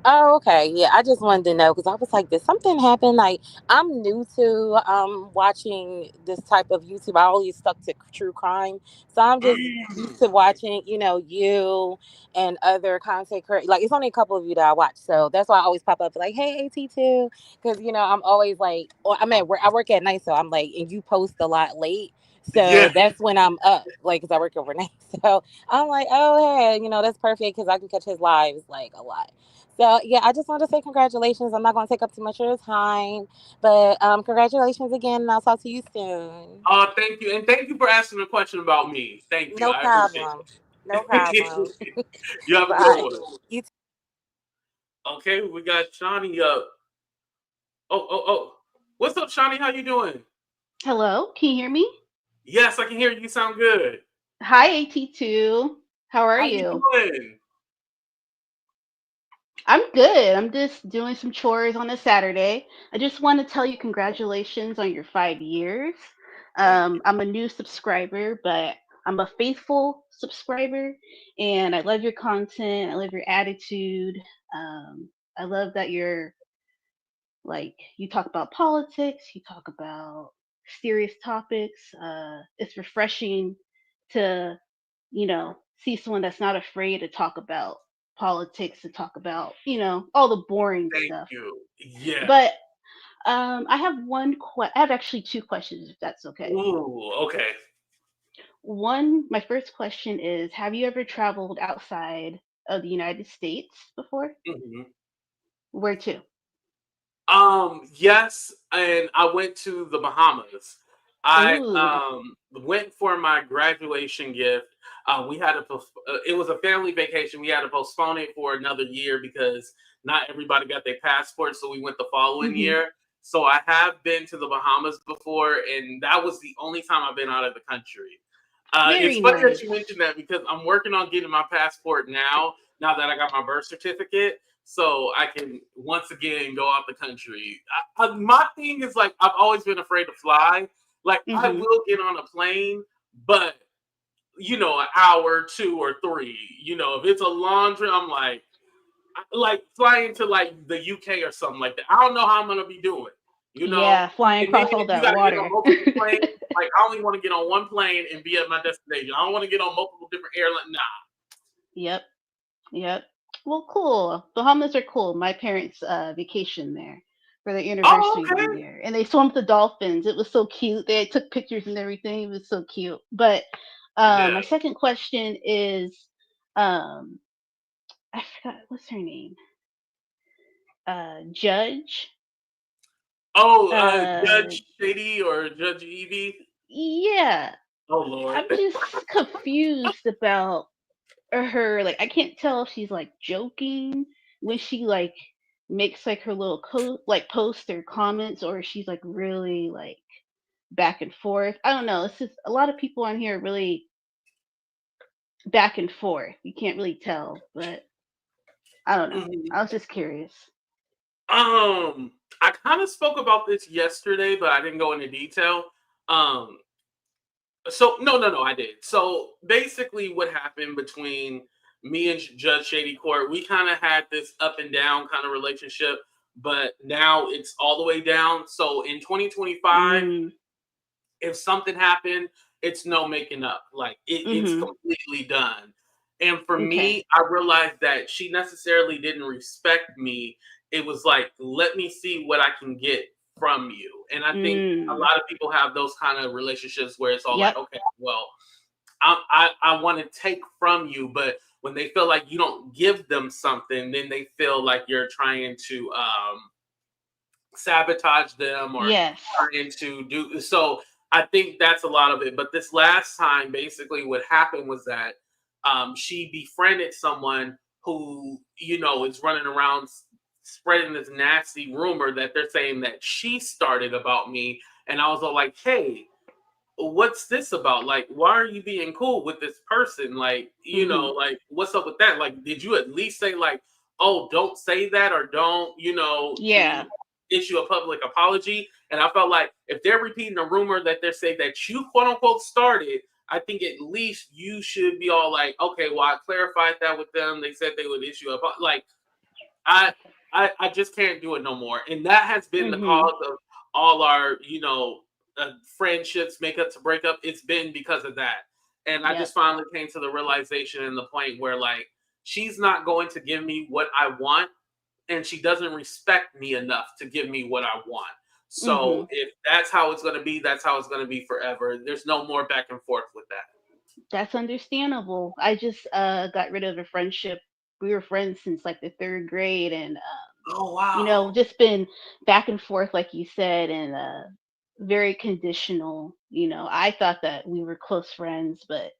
Oh, okay. Yeah, I just wanted to know because I was like, did something happen? Like, I'm new to watching this type of YouTube. I always stuck to true crime, so I'm just used to watching, you and other content creators. Like, it's only a couple of you that I watch, so that's why I always pop up like, "Hey, AT2," because I'm always like, or I'm at work. I work at night, so I'm like, and you post a lot late. So Yeah. that's when I'm up, like, because I work overnight. So I'm like, oh, hey, that's perfect because I can catch his lives, like, a lot. So yeah, I just want to say congratulations. I'm not going to take up too much of your time, but congratulations again, and I'll talk to you soon. Thank you, and thank you for asking a question about me. Thank you, No I appreciate problem. No problem. it. You have a good Bye. one. You Okay, we got Shawnee up. Oh. What's up, Shawnee? How you doing? Hello, can you hear me? Yes, I can hear you. You sound good. Hi, AT2. How are How you you? doing? I'm good. I'm just doing some chores on a Saturday. I just want to tell you congratulations on your 5 years. Thank you. I'm a new subscriber, but I'm a faithful subscriber, and I love your content. I love your attitude. I love that you talk about politics, you talk about serious topics. It's refreshing to see someone that's not afraid to talk about politics, to talk about all the boring Thank stuff. you. Yeah. But I have I have actually two questions, if that's okay. Ooh, okay. My first question is, have you ever traveled outside of the United States before? Mhm. Where to? Yes, and I went to the Bahamas. I Ooh. went for my graduation gift. We had to it was a family vacation. We had to postpone it for another year because not everybody got their passports, so we went the following Hmm. year. So I have been to the Bahamas before, and that was the only time I've been out of the country. It's Very funny that nice. you mentioned that because I'm working on getting my passport now. Now that I got my birth certificate, so I can once again go out the country. My thing is like I've always been afraid to fly. Like I Hmm. will get on a plane, but an hour, 2 or 3. If it's a long trip, I'm like flying to like the UK or something like that. I don't know how I'm gonna be doing. You know, Yeah, flying and then across all if you that got to get on water. multiple planes, like I only want to get on one plane and be at my destination. I don't want to get on multiple different airlines. Nah. Yep. Yep. Well, cool. Bahamas are cool. My parents vacation there for their Oh, anniversary okay. one year, and they swam with the dolphins. It was so cute. They took pictures and everything. It was so cute. But Yeah. my second question is, um, I forgot what's her name. Judge. Oh, Uh, Judge Shady or Judge Evie. yeah. Oh Lord. I'm just confused about her. Like, I can't tell if she's like joking when she like makes like her little like posts or comments, or if she's like really like back and forth. I don't know. It's just a lot of people on here are really back and forth. You can't really tell, but I don't know. Mhm. I was just curious. I kind of spoke about this yesterday, but I didn't go into detail. Um, so no, I did. So basically, what happened between me and Judge Shady Court, we kind of had this up and down kind of relationship, but now it's all the way down. So in 2025, Mm. if something happened, it's no making up. Like it's Mhm. completely done. And for Okay. me, I realized that she necessarily didn't respect me. It was like, let me see what I can get from you. And I think a Mm. lot of people have those kind of relationships where it's all like, Yep. okay, well, I want to take from you, but when they feel like you don't give them something, then they feel like you're trying to sabotage them or Yes. trying to do so. I think that's a lot of it. But this last time, basically what happened was that she befriended someone who, is running around spreading this nasty rumor that they're saying that she started about me. And I was all like, hey, what's this about? Like, why are you being cool with this person? Like, Mhm. like, what's up with that? Like, did you at least say, like, oh, don't say that, or don't, can you Yeah. issue a public apology? And I felt like if they're repeating a rumor that they're saying that you quote unquote started, I think at least you should be all like, okay, well, I clarified that with them. They said they would issue a like I, I just can't do it no more. And that has been the Mhm. cause of all our, friendships, makeup to breakup. It's been because of that. And I Yep. just finally came to the realization and the point where like she's not going to give me what I want, and she doesn't respect me enough to give me what I want. So Mhm. if that's how it's going to be, that's how it's going to be forever. There's no more back and forth with that. That's understandable. I just got rid of a friendship. We were friends since like the third grade, and Oh wow. just been back and forth, like you said, and very conditional. I thought that we were close friends, but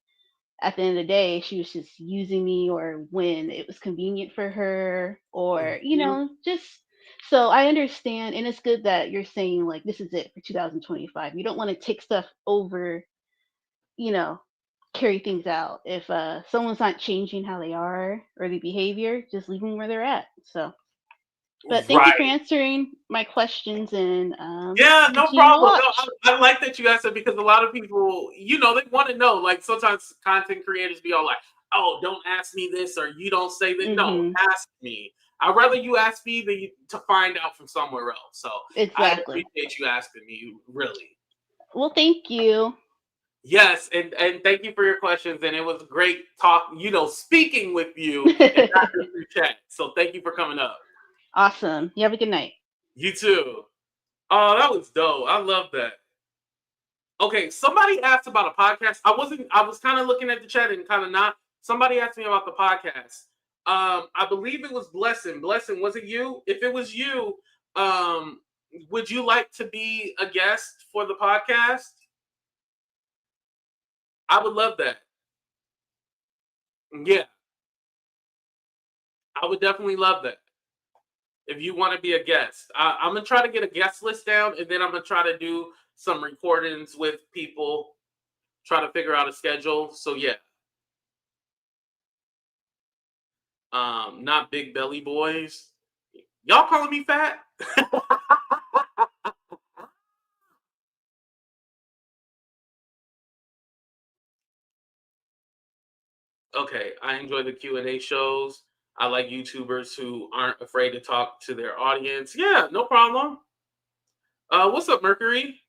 at the end of the day, she was just using me, or when it was convenient for her, or Mhm. just. So I understand, and it's good that you're saying like this is it for 2025. You don't want to take stuff over, you know, carry things out. If someone's not changing how they are or the behavior, just leave them where they're at. So, but thank you for Right. answering my questions, and Yeah, no continue to problem. No, watch. I like that you asked it because a lot of people, they want to know. Like sometimes content creators be all like, "Oh, don't ask me this," or "You don't say that." No, Hmm. ask me. I'd rather you ask me than to find out from somewhere else. So I Exactly. appreciate you asking me. Really. Well, thank you. Yes, and thank you for your questions. And it was great talk. Speaking with you and not just through chat. So thank you for coming up. Awesome. You have a good night. You too. Oh, that was dope. I love that. Okay, somebody asked about a podcast. I was kind of looking at the chat and kind of not. Somebody asked me about the podcast. I believe it was Blessing. Blessing, was it you? If it was you, um, would you like to be a guest for the podcast? I would love that. Yeah, I would definitely love that. If you want to be a guest, I'm gonna try to get a guest list down, and then I'm gonna try to do some recordings with people. Try to figure out a schedule. So yeah. Not big belly boys. Y'all calling me fat? Okay, I enjoy the Q&A shows. I like YouTubers who aren't afraid to talk to their audience. Yeah, no problem. What's up, Mercury?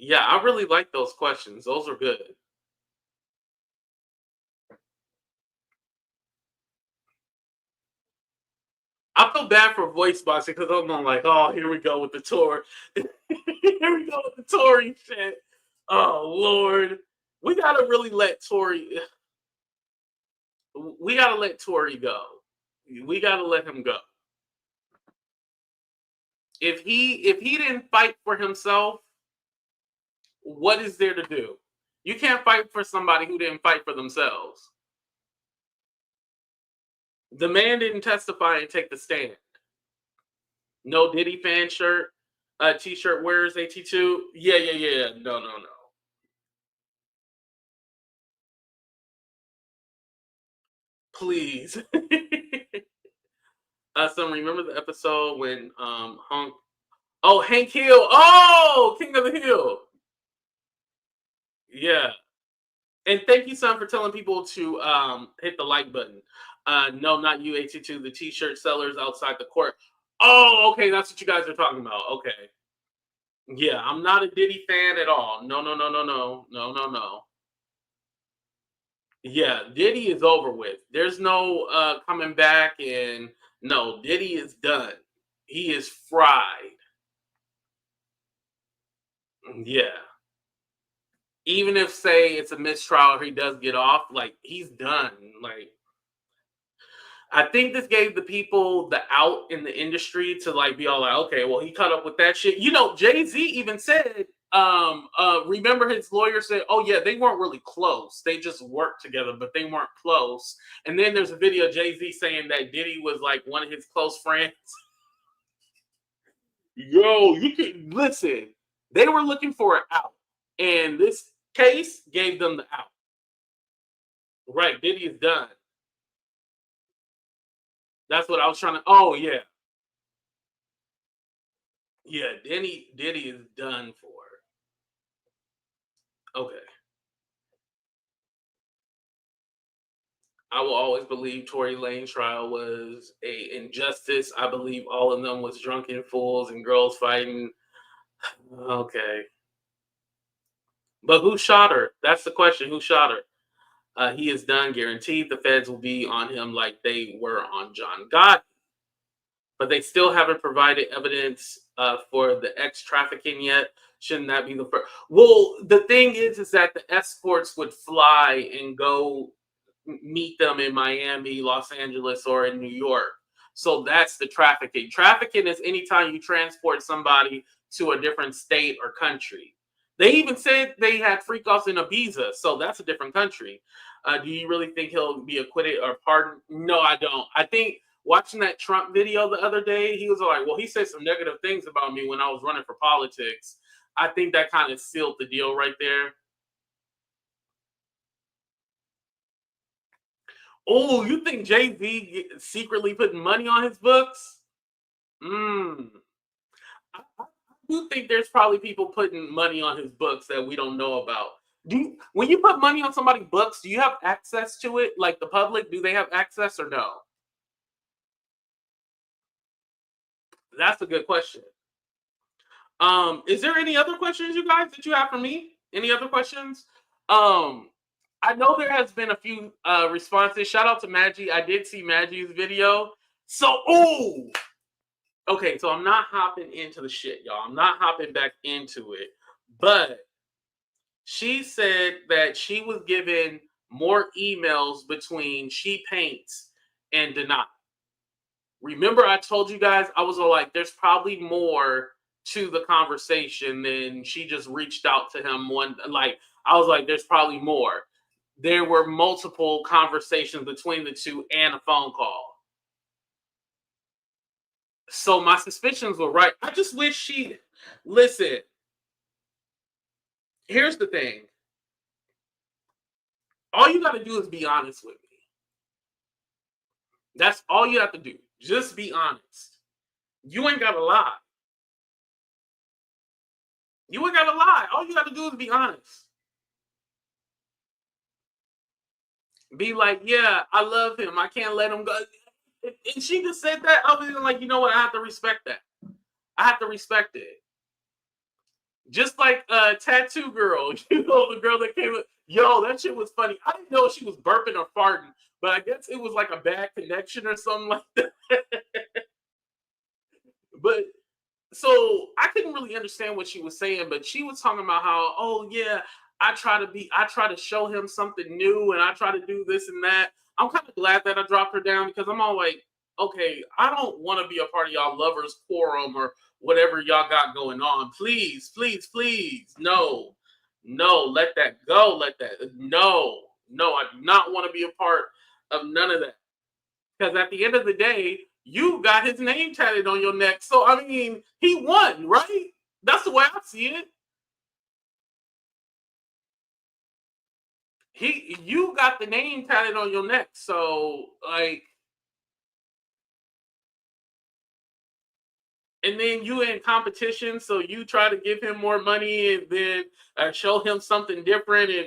Yeah, I really like those questions. Those are good. I feel bad for voice boxing because I'm not like, oh, here we go with the tour. Here we go with the Tory shit. Oh Lord, we gotta really let Tory. We gotta let Tory go. We gotta let him go. If he didn't fight for himself, what is there to do? You can't fight for somebody who didn't fight for themselves. The man didn't testify and take the stand. No Diddy fan shirt, t-shirt wears AT2. Yeah. No. Please. Some remember the episode when Hank Hill. Oh, King of the Hill. Yeah. And thank you, son, for telling people to hit the like button. No, not you, AT2, the t-shirt sellers outside the court. Oh, okay, that's what you guys are talking about. Okay. Yeah, I'm not a Diddy fan at all. No. Yeah, Diddy is over with. There's no coming back, and no, Diddy is done. He is fried. Yeah. Even if say it's a mistrial or he does get off, like he's done. Like I think this gave the people the out in the industry to like be all like, okay, well, he caught up with that shit. You know, Jay-Z even said, remember his lawyer said, oh yeah, they weren't really close. They just worked together, but they weren't close. And then there's a video of Jay-Z saying that Diddy was like one of his close friends. Yo, you can listen. They were looking for an out. And this case gave them the out. Right, Diddy is done. That's what I was trying to. Oh yeah, yeah. Diddy is done for. Okay, I will always believe Tory Lanez trial was a injustice. I believe all of them was drunken fools and girls fighting. Okay, but who shot her? That's the question. Who shot her? He is done. Guaranteed. The feds will be on him like they were on John Gotti. But they still haven't provided evidence for the trafficking yet. Shouldn't that be the first? Well, the thing is that the escorts would fly and go meet them in Miami, Los Angeles, or in New York. So that's the trafficking. Trafficking is anytime you transport somebody to a different state or country. They even said they had freak-offs in Ibiza, so that's a different country. Do you really think he'll be acquitted or pardoned? No, I don't. I think watching that Trump video the other day, he was like, well, he said some negative things about me when I was running for politics. I think that kind of sealed the deal right there. Oh, you think Jay-Z secretly putting money on his books? I do think there's probably people putting money on his books that we don't know about. When you put money on somebody's books, do you have access to it? Like the public, do they have access or no? That's a good question. Is there any other questions, you guys, that you have for me? Any other questions? I know there has been a few responses. Shout out to Maggie. I did see Maggie's video. So, okay, so I'm not hopping into the shit, y'all. I'm not hopping back into it. But she said that she was given more emails between She Paints and Deny. Remember, I told you guys, I was all like, there's probably more to the conversation than she just reached out to him I was like, there's probably more. There were multiple conversations between the two and a phone call. So my suspicions were right. I just wish she listen. Here's the thing. All you got to do is be honest with me. That's all you have to do. Just be honest. You ain't got to lie. You ain't got to lie. All you got to do is be honest. Be like, yeah, I love him. I can't let him go. And she just said that. I was like, you know what? I have to respect that. I have to respect it. Just like Tattoo Girl, the girl that came up. Yo, that shit was funny. I didn't know if she was burping or farting, but I guess it was like a bad connection or something like that. But so I couldn't really understand what she was saying, but she was talking about how, oh yeah, I try to show him something new, and I try to do this and that. I'm kind of glad that I dropped her down because I'm all like, okay, I don't want to be a part of y'all lovers quorum or whatever y'all got going on. Please, please, please, no, no, let that go. Let that no, I do not want to be a part of none of that. Because at the end of the day, you got his name tatted on your neck. So I mean, he won, right? That's the way I see it. You got the name tatted on your neck. So like, and then you in competition, so you try to give him more money and then show him something different. And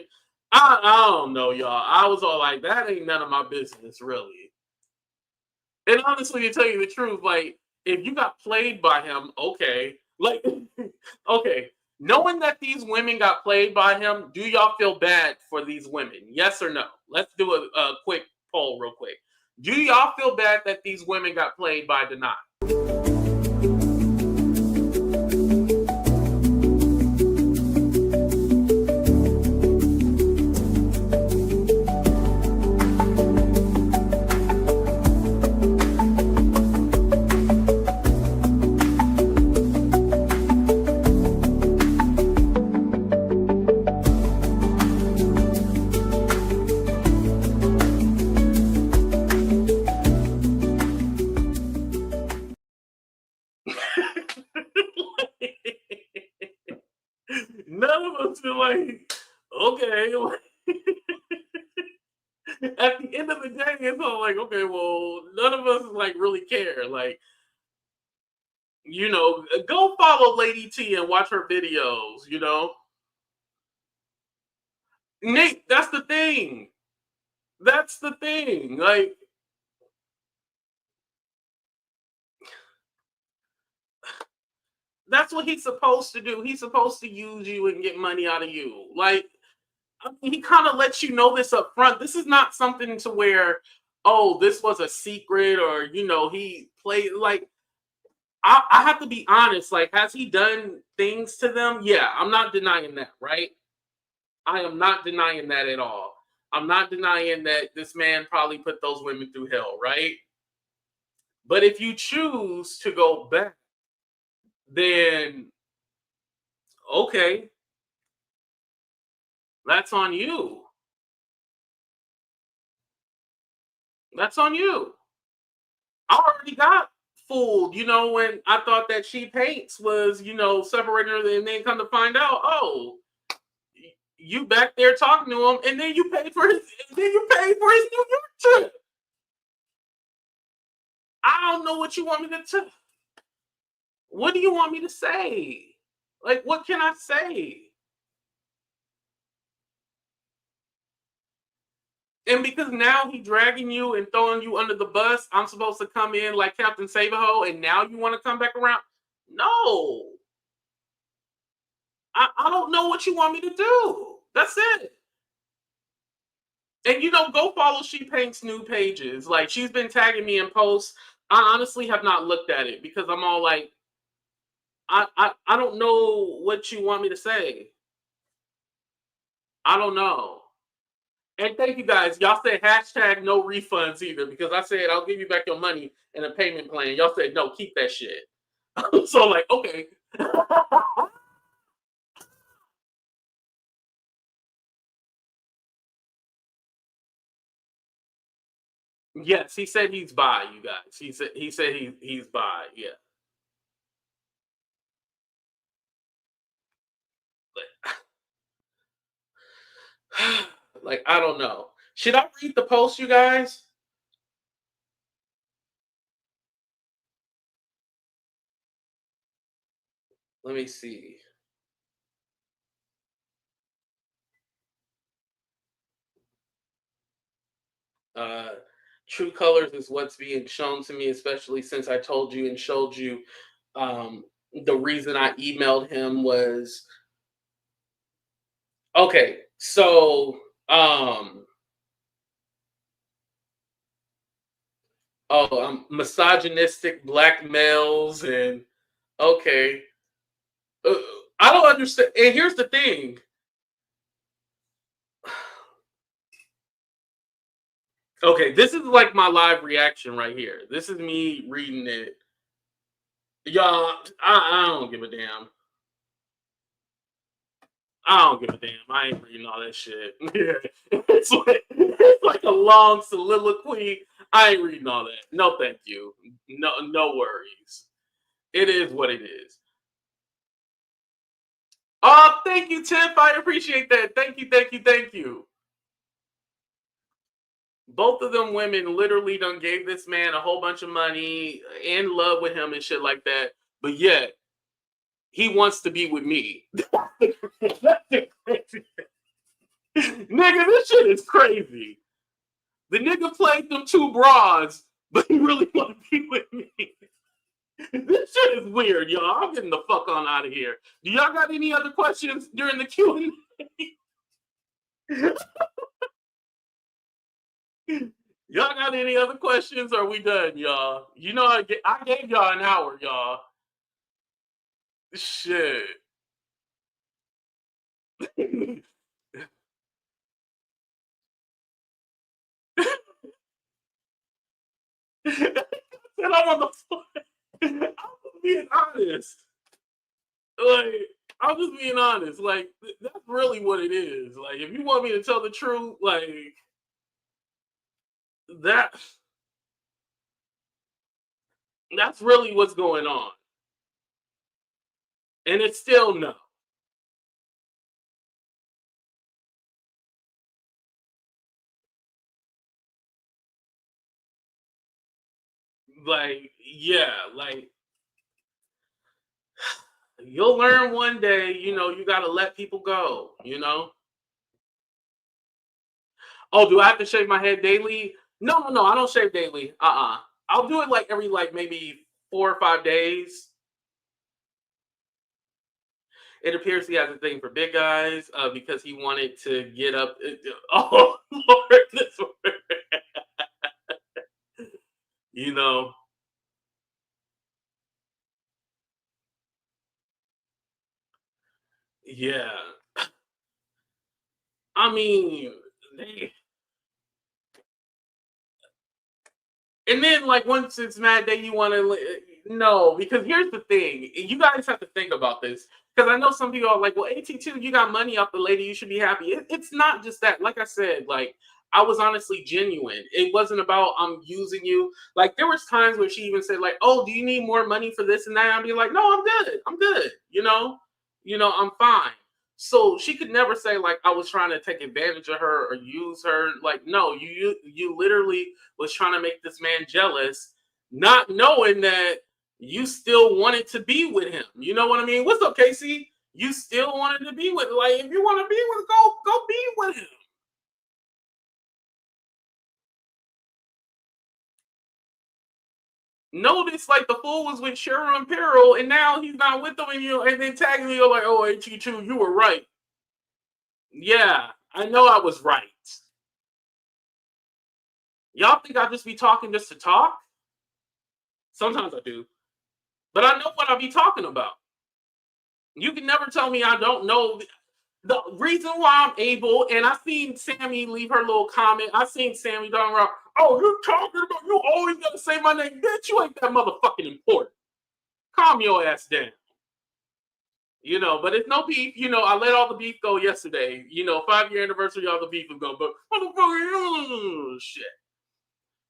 I don't know, y'all. I was all like, that ain't none of my business, really. And honestly, to tell you the truth, like if you got played by him, okay, like okay, knowing that these women got played by him, do y'all feel bad for these women? Yes or no? Let's do a quick poll, real quick. Do y'all feel bad that these women got played by Deny? None of us feel like, okay. At the end of the day, it's all like, okay, well, none of us like really care. Like, go follow Lady T and watch her videos, Nate, that's the thing. That's the thing. Like, that's what he's supposed to do. He's supposed to use you and get money out of you. Like, I mean, he kind of lets you know this up front. This is not something to where, oh, this was a secret or, he played like, I have to be honest. Like, has he done things to them? Yeah, I'm not denying that, right? I am not denying that at all. I'm not denying that this man probably put those women through hell, right? But if you choose to go back, then okay, that's on you. That's on you. I already got fooled, when I thought that She Paints was, separating her, and then come to find out, oh, you back there talking to him, and then you paid for his New York trip. I don't know what you want me to tell. What do you want me to say? Like, what can I say? And because now he dragging you and throwing you under the bus, I'm supposed to come in like Captain Save-A-Ho, and now you want to come back around? No. I don't know what you want me to do. That's it. And go follow She Paints new pages. Like, she's been tagging me in posts. I honestly have not looked at it because I'm all like, I don't know what you want me to say. I don't know. And thank you guys. Y'all said hashtag no refunds either, because I said I'll give you back your money in a payment plan. Y'all said no, keep that shit. So like, okay. Yes, he said he's bi, you guys. He said he's bi, yeah. Like, I don't know. Should I read the post, you guys? Let me see. True colors is what's being shown to me, especially since I told you and showed you the reason I emailed him was okay. So, misogynistic black males, and okay, uh, I don't understand. And here's the thing. Okay, this is like my live reaction right here. This is me reading it. Y'all, I don't give a damn. I don't give a damn. I ain't reading all that shit. It's like a long soliloquy. I ain't reading all that. No, thank you. No worries. It is what it is. Oh, thank you, Tiff. I appreciate that. Thank you. Both of them women literally done gave this man a whole bunch of money, in love with him and shit like that. But yet, he wants to be with me. Nigga, this shit is crazy. The nigga played them two broads, but he really want to be with me. This shit is weird, y'all. I'm getting the fuck on out of here. Do y'all got any other questions during the Q&A? Y'all got any other questions? Or are we done, y'all? You know, I gave y'all an hour, y'all. Shit. And I'm on the floor. I'm just being honest. Like, I'm just being honest. Like, that's really what it is. Like, if you want me to tell the truth, like, that's really what's going on. And it's still no. Like, yeah, like, you'll learn one day, you know, you got to let people go, you know? Oh, do I have to shave my head daily? No, I don't shave daily. I'll do it like every, like, maybe 4 or 5 days. It appears he has a thing for big guys because he wanted to get up. Oh, Lord, this you know. Yeah. I mean, and then, like, once it's Mad Day, you want to no, because here's the thing: you guys have to think about this. Because I know some people are like, "Well, AT2, you got money off the lady, you should be happy." It's not just that. Like I said, like, I was honestly genuine. It wasn't about I'm using you. Like, there was times where she even said, like, "Oh, do you need more money for this and that?" I'd be like, "No, I'm good. I'm good. I'm fine." So she could never say, like, I was trying to take advantage of her or use her. Like, no, you literally was trying to make this man jealous, not knowing that you still wanted to be with him. You know what I mean? What's up, Casey? You still wanted to be with, like, if you want to be with, go be with him. Notice, like, the fool was with Sher and Peril, and now he's not with them, and then tagging you like, "Oh, HE2, you were right." Yeah, I know I was right. Y'all think I just be talking just to talk? Sometimes I do. But I know what I be talking about. You can never tell me I don't know. The reason why I'm able, and I seen Sammy leave her little comment. I seen Sammy talking about, "Oh, you talking about, you always gotta say my name." Bitch, you ain't that motherfucking important. Calm your ass down. But it's no beef. I let all the beef go yesterday. 5-year anniversary, all the beef was gone. But motherfucker, shit.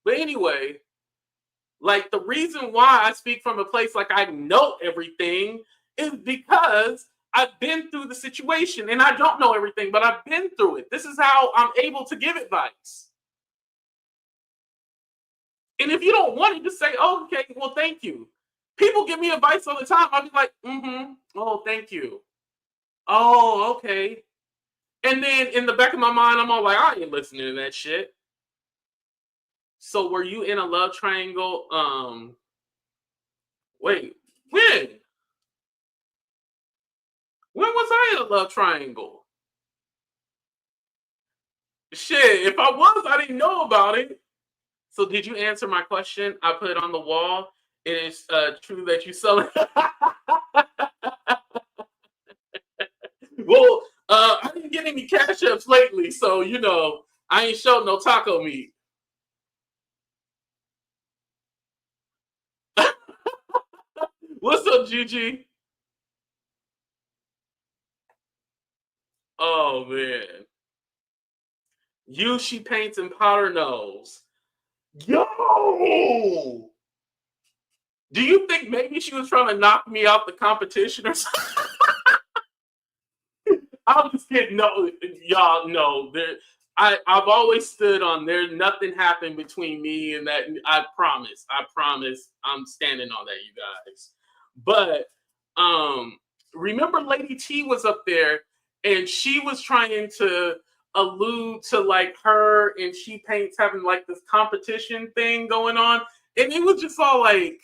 But anyway, like, the reason why I speak from a place like I know everything is because I've been through the situation, and I don't know everything, but I've been through it. This is how I'm able to give advice. And if you don't want it, just say, "Oh, okay, well, thank you." People give me advice all the time. I'll be like, "Oh, thank you. Oh, okay." And then in the back of my mind, I'm all like, "I ain't listening to that shit." So were you in a love triangle? Wait, when? When was I in a love triangle? Shit, if I was, I didn't know about it. So did you answer my question? I put it on the wall. It is true that you sell it. Well, I didn't get any cash ups lately, so you know I ain't showed no taco meat. What's up, Gigi? Oh man, she paints and powder nose. Yo, do you think maybe she was trying to knock me out the competition or something? I'm just kidding. No, y'all know there. I've always stood on there. Nothing happened between me and that. I promise. I'm standing on that, you guys. But remember, Lady T was up there, and she was trying to allude to like her and She Paints having like this competition thing going on, and it was just all like.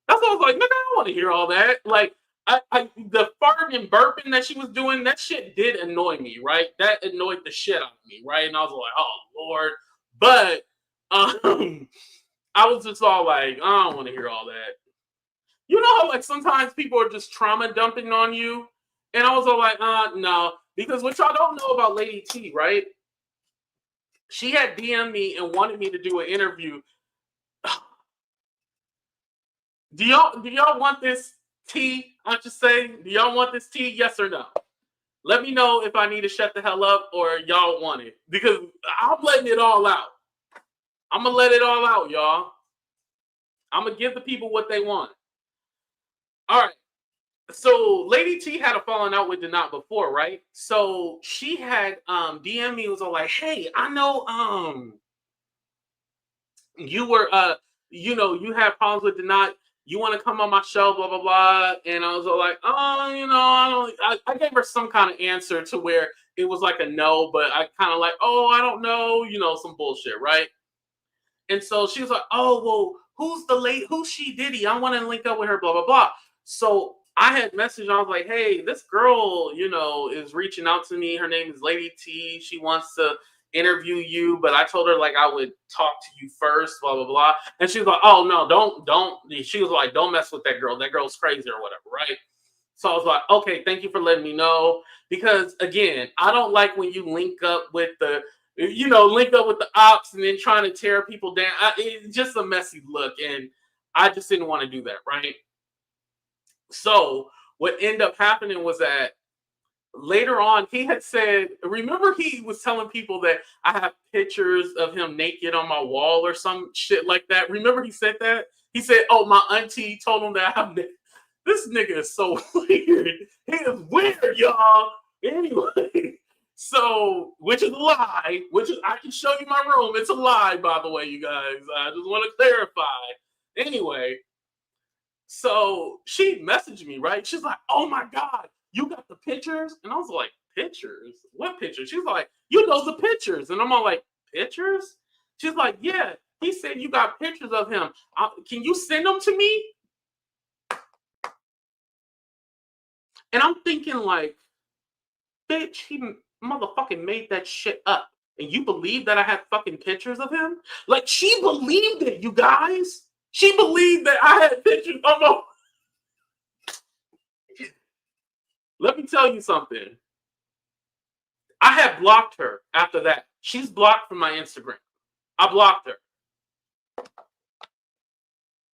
That's what I was like, nigga, I don't want to hear all that. Like, the farting and burping that she was doing, that shit did annoy me, right? That annoyed the shit out of me, right? And I was like, oh Lord. But I was just all like, I don't want to hear all that. You know how like sometimes people are just trauma dumping on you? And I was all like, no. Because what y'all don't know about Lady T, right? She had DM'd me and wanted me to do an interview. Do y'all want this tea? I just say, do y'all want this tea? Yes or no? Let me know if I need to shut the hell up or y'all want it. Because I'm letting it all out. I'm going to let it all out, y'all. I'm going to give the people what they want. All right. So Lady T had a falling out with Denat before, right? So she had DM me, was all like, hey, I know you were you had problems with Denat. You want to come on my show, blah, blah, blah. And I was like, I gave her some kind of answer to where it was like a no, but I kind of like, I don't know, some bullshit, right? And so she was like, oh, well, who's she Diddy? I want to link up with her, blah, blah, blah. So I had messaged, I was like, hey, this girl, is reaching out to me. Her name is Lady T. She wants to interview you, but I told her like I would talk to you first, blah blah blah. And she was like, oh no, don't. She was like, don't mess with that girl. That girl's crazy or whatever, right? So I was like, okay, thank you for letting me know. Because again, I don't like when you link up with the ops and then trying to tear people down. It's just a messy look, and I just didn't want to do that, right? So what ended up happening was that later on, he had said, remember he was telling people that I have pictures of him naked on my wall or some shit like that. Remember he said that? He said, oh, my auntie told him that I'm naked. This nigga is so weird. He is weird, y'all. Anyway, so, which is a lie, I can show you my room. It's a lie, by the way, you guys. I just want to clarify. Anyway, so she messaged me, right? She's like, oh my God, you got the pictures? And I was like, pictures? What pictures? She's like, the pictures. And I'm all like, pictures? She's like, yeah. He said you got pictures of him. Can you send them to me? And I'm thinking like, bitch, he motherfucking made that shit up. And you believe that I had fucking pictures of him? Like, she believed it, you guys. She believed that I had pictures of him. Let me tell you something. I had blocked her after that. She's blocked from my Instagram. I blocked her.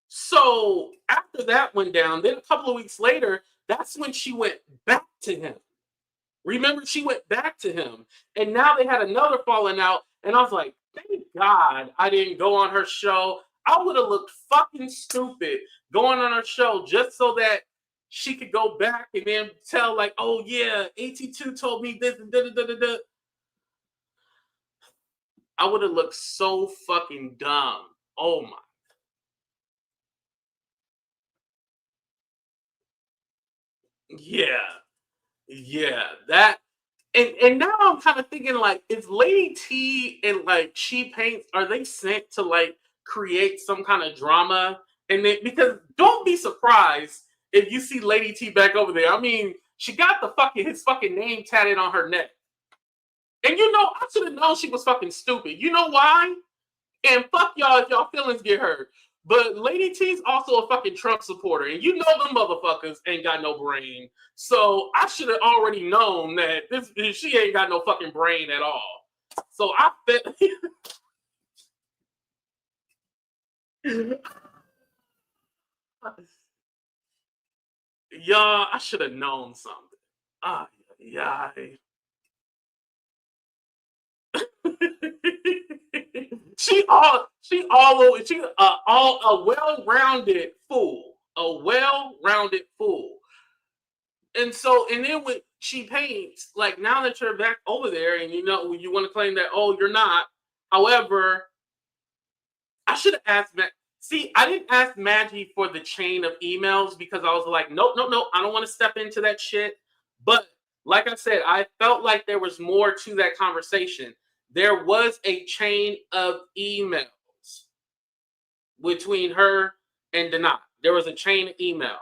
So after that went down, then a couple of weeks later, that's when she went back to him. Remember, she went back to him. And now they had another falling out. And I was like, thank God I didn't go on her show. I would have looked fucking stupid going on her show just so that she could go back and then tell like, oh yeah, AT2 told me this and da-da-da-da-da. I would have looked so fucking dumb. Oh my. Yeah, that. And now I'm kind of thinking like, is Lady T and like She Paints, are they sent to like create some kind of drama? And then, because don't be surprised if you see Lady T back over there. I mean, She got his fucking name tatted on her neck. And I should have known she was fucking stupid. You know why? And fuck y'all if y'all feelings get hurt. But Lady T's also a fucking Trump supporter. And them motherfuckers ain't got no brain. So I should have already known that she ain't got no fucking brain at all. So I bet. Y'all, I should have known something. Yeah. She a well-rounded fool. A well-rounded fool. And then when she paints, like now that you're back over there and you want to claim that, oh, you're not. However, I should have asked See, I didn't ask Maggie for the chain of emails because I was like, nope, I don't want to step into that shit. But like I said, I felt like there was more to that conversation. There was a chain of emails between her and Dana. There was a chain of emails.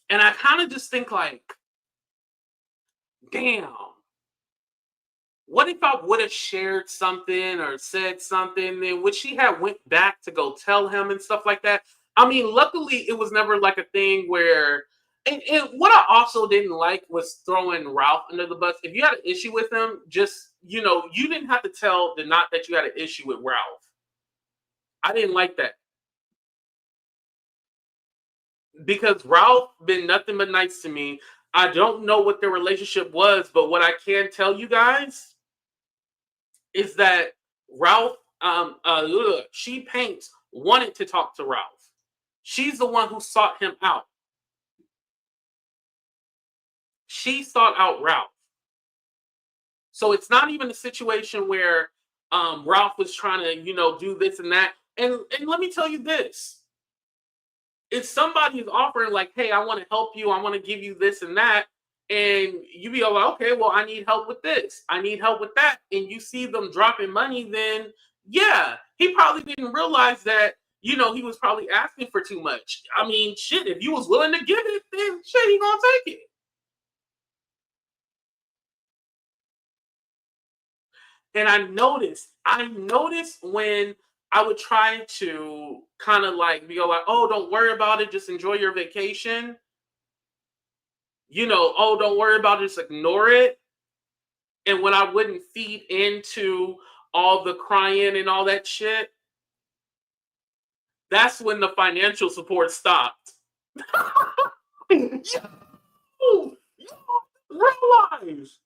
And I kind of just think like, damn, what if I would have shared something or said something? Then would she have went back to go tell him and stuff like that? I mean, luckily it was never like a thing where, and what I also didn't like was throwing Ralph under the bus. If you had an issue with him, just, you didn't have to tell the not that you had an issue with Ralph. I didn't like that. Because Ralph been nothing but nice to me. I don't know what their relationship was, but what I can tell you guys is that Ralph, she Paints wanted to talk to Ralph. She's the one who sought him out. She sought out Ralph. So it's not even a situation where Ralph was trying to, do this and that. And let me tell you this. If somebody is offering like, hey, I want to help you, I want to give you this and that, and you be like, okay, well, I need help with this, I need help with that, and you see them dropping money, then yeah, he probably didn't realize that, he was probably asking for too much. I mean, shit, if you was willing to give it, then shit, he gonna take it. And I noticed when I would try to kind of like be like, oh, don't worry about it, just enjoy your vacation. Oh, don't worry about it, just ignore it. And when I wouldn't feed into all the crying and all that shit, that's when the financial support stopped. You realize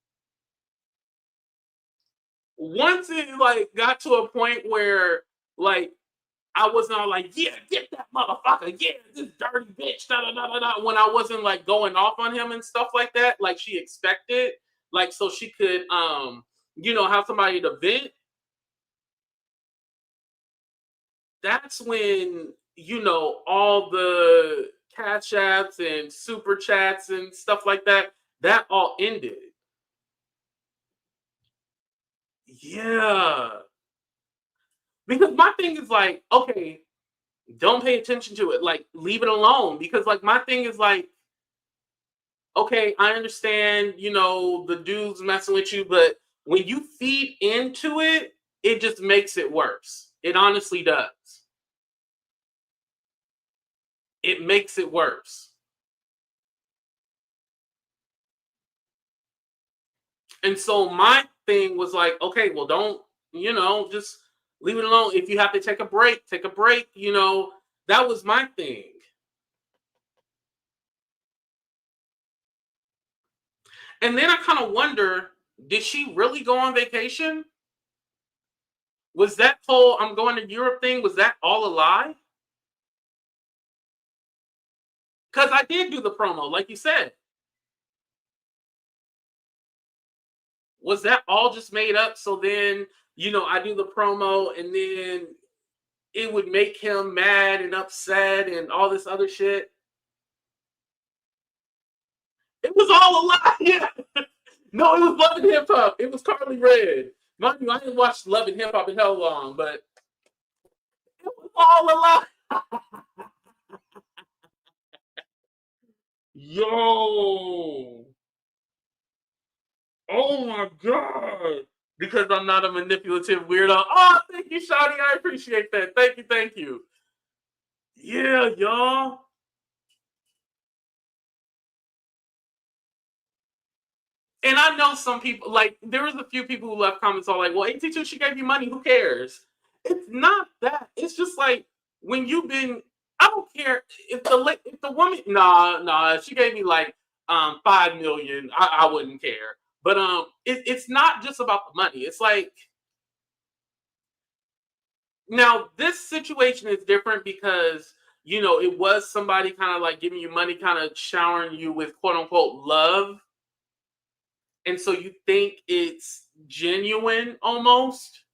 once it like got to a point where like I was not like, yeah, get that motherfucker, yeah, this dirty bitch, da da da da. When I wasn't like going off on him and stuff like that, like she expected, like so she could have somebody to vent. That's when all the cash apps and super chats and stuff like that all ended. Yeah. Because my thing is like, okay, don't pay attention to it. Like, leave it alone. Because like my thing is like, okay, I understand, the dude's messing with you, but when you feed into it, it just makes it worse. It honestly does. It makes it worse. And so my thing was like, okay, well, don't, just leave it alone. If you have to take a break, take a break. That was my thing. And then I kind of wonder, did she really go on vacation? Was that whole I'm going to Europe thing, was that all a lie? Because I did do the promo, like you said. Was that all just made up? So then, I do the promo and then it would make him mad and upset and all this other shit. It was all a lie. Yeah. No, it was Love and Hip Hop. It was Carly Red. Mind you, I didn't watch Love and Hip Hop in hell long, but it was all a lie. Yo. Oh my God. Because I'm not a manipulative weirdo. Oh, thank you, Shawty. I appreciate that. Thank you, thank you. Yeah, y'all. And I know some people, like, there was a few people who left comments all like, well, 82, she gave you money. Who cares? It's not that. It's just like, when you've been, I don't care if the woman, nah, she gave me like 5 million. I wouldn't care. But it's not just about the money. It's like, now this situation is different because, you know, it was somebody kind of like giving you money, kind of showering you with quote unquote love. And so you think it's genuine almost.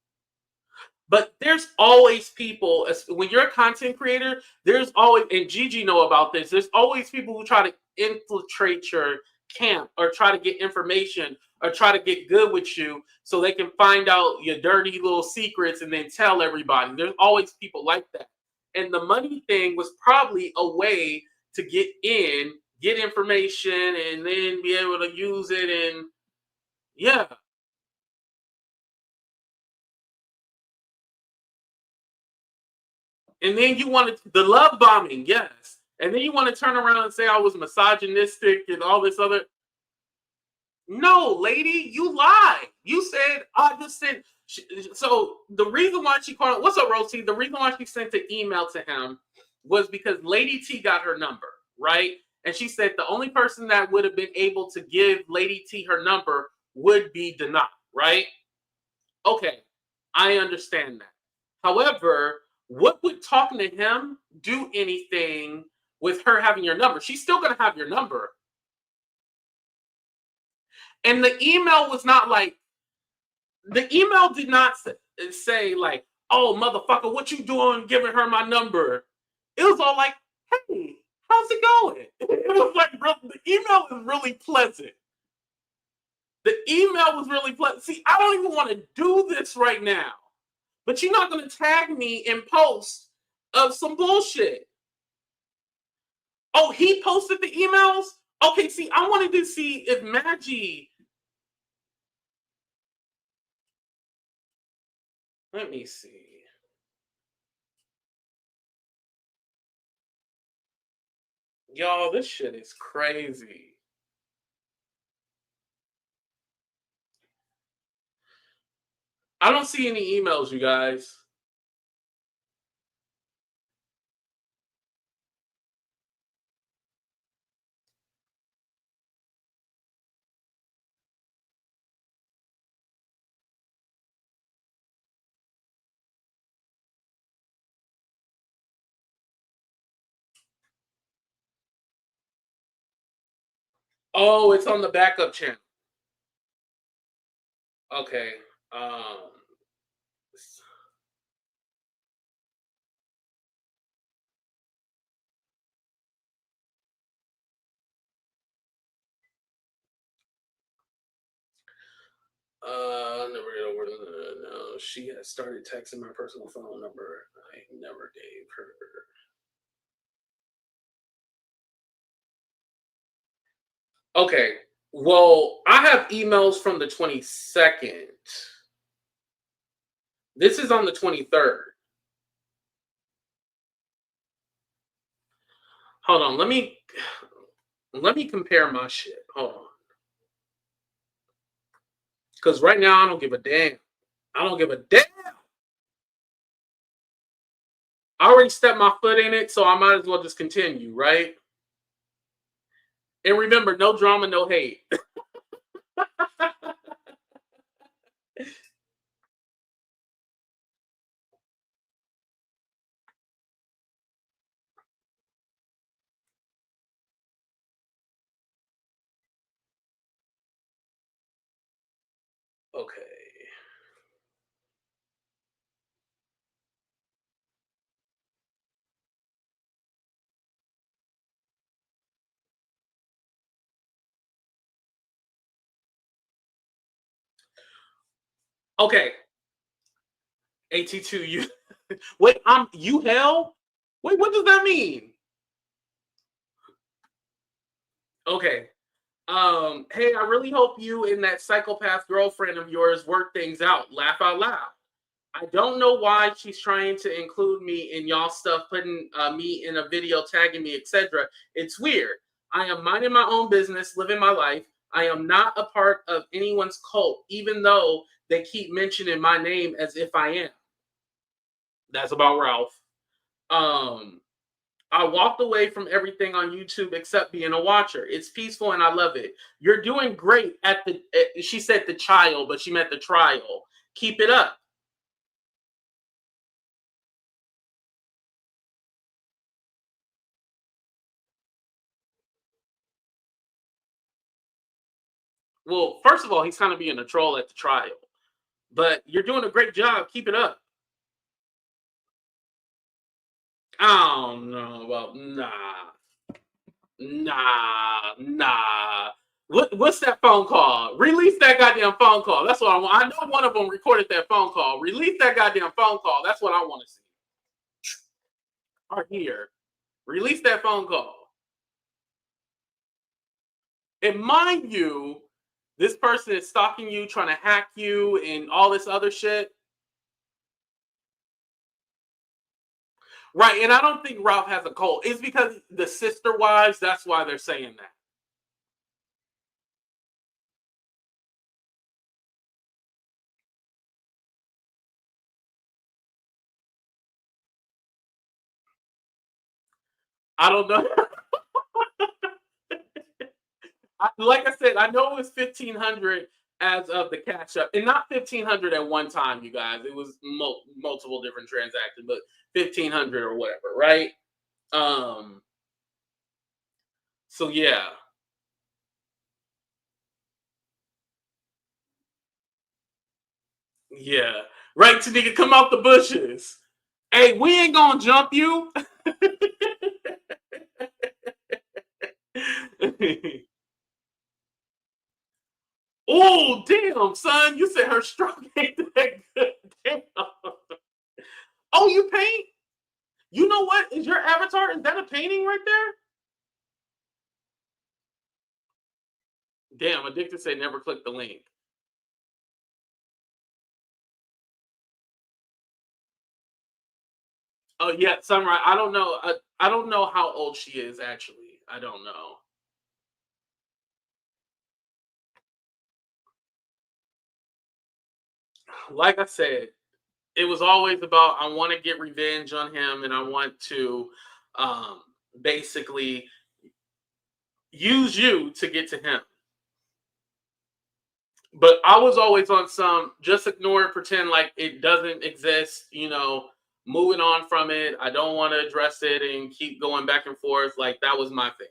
But there's always people, when you're a content creator, there's always, and Gigi know about this, there's always people who try to infiltrate your camp or try to get information or try to get good with you so they can find out your dirty little secrets and then tell everybody. There's always people like that. And the money thing was probably a way to get in, get information, and then be able to use it. And yeah. And then you want to, the love bombing, yes. And then you want to turn around and say I was misogynistic and all this other. No, lady, you lied. You said, I just said. So the reason why she called, what's up, Rosie? The reason why she sent an email to him was because Lady T got her number, right? And she said the only person that would have been able to give Lady T her number would be Dana, right? Okay, I understand that. However, what would talking to him do anything with her having your number? She's still going to have your number. And the email was not like, the email did not say like, oh, motherfucker, what you doing giving her my number? It was all like, hey, how's it going? It was like, the email is really pleasant. The email was really pleasant. See, I don't even want to do this right now. But you're not going to tag me in posts of some bullshit. Oh, he posted the emails? Okay, see, I wanted to see if Maggie. Let me see. Y'all, this shit is crazy. I don't see any emails, you guys. Oh, it's on the backup channel. Okay. Never get over no. She has started texting my personal phone number. I never gave her. Okay. Well, I have emails from the 22nd. This is on the 23rd. Hold on, let me compare my shit. Hold on. Because right now I don't give a damn. I don't give a damn. I already stepped my foot in it, so I might as well just continue, right? And remember, no drama, no hate. Okay. Okay. AT2, you wait, you hell? Wait, what does that mean? Okay. Hey, I really hope you and that psychopath girlfriend of yours work things out. Laugh out loud. I don't know why she's trying to include me in y'all stuff, putting me in a video, tagging me, etc. It's weird. I am minding my own business, living my life. I am not a part of anyone's cult, even though they keep mentioning my name as if I am. That's about Ralph. I walked away from everything on YouTube except being a watcher. It's peaceful and I love it. You're doing great at she said the child, but she meant the trial. Keep it up. Well, first of all, he's kind of being a troll at the trial, but you're doing a great job. Keep it up. I don't know about nah. What's that phone call? Release that goddamn phone call. That's what I want. I know one of them recorded that phone call. Release that goddamn phone call. That's what I want to see. Or here. Release that phone call. And mind you, this person is stalking you, trying to hack you, and all this other shit. Right, and I don't think Ralph has a cult. It's because the sister wives, that's why they're saying that. I don't know. Like I said, I know it was 1,500 as of the cash up, and not 1,500 at one time, you guys. It was multiple different transactions, but 1,500 or whatever, right? So yeah. Yeah. Right, Tanika, come out the bushes. Hey, we ain't gonna jump you. Oh, damn, son. You said her stroke ain't that good. Damn. Oh, you paint? You know what? Is your avatar? Is that a painting right there? Damn, Addicted say never click the link. Oh yeah, Sunrise. I don't know. I don't know how old she is actually. I don't know. Like I said, it was always about I want to get revenge on him and I want to um, basically use you to get to him. But I was always on some just ignore it, pretend like it doesn't exist, moving on from it. I don't want to address it and keep going back and forth. Like that was my thing.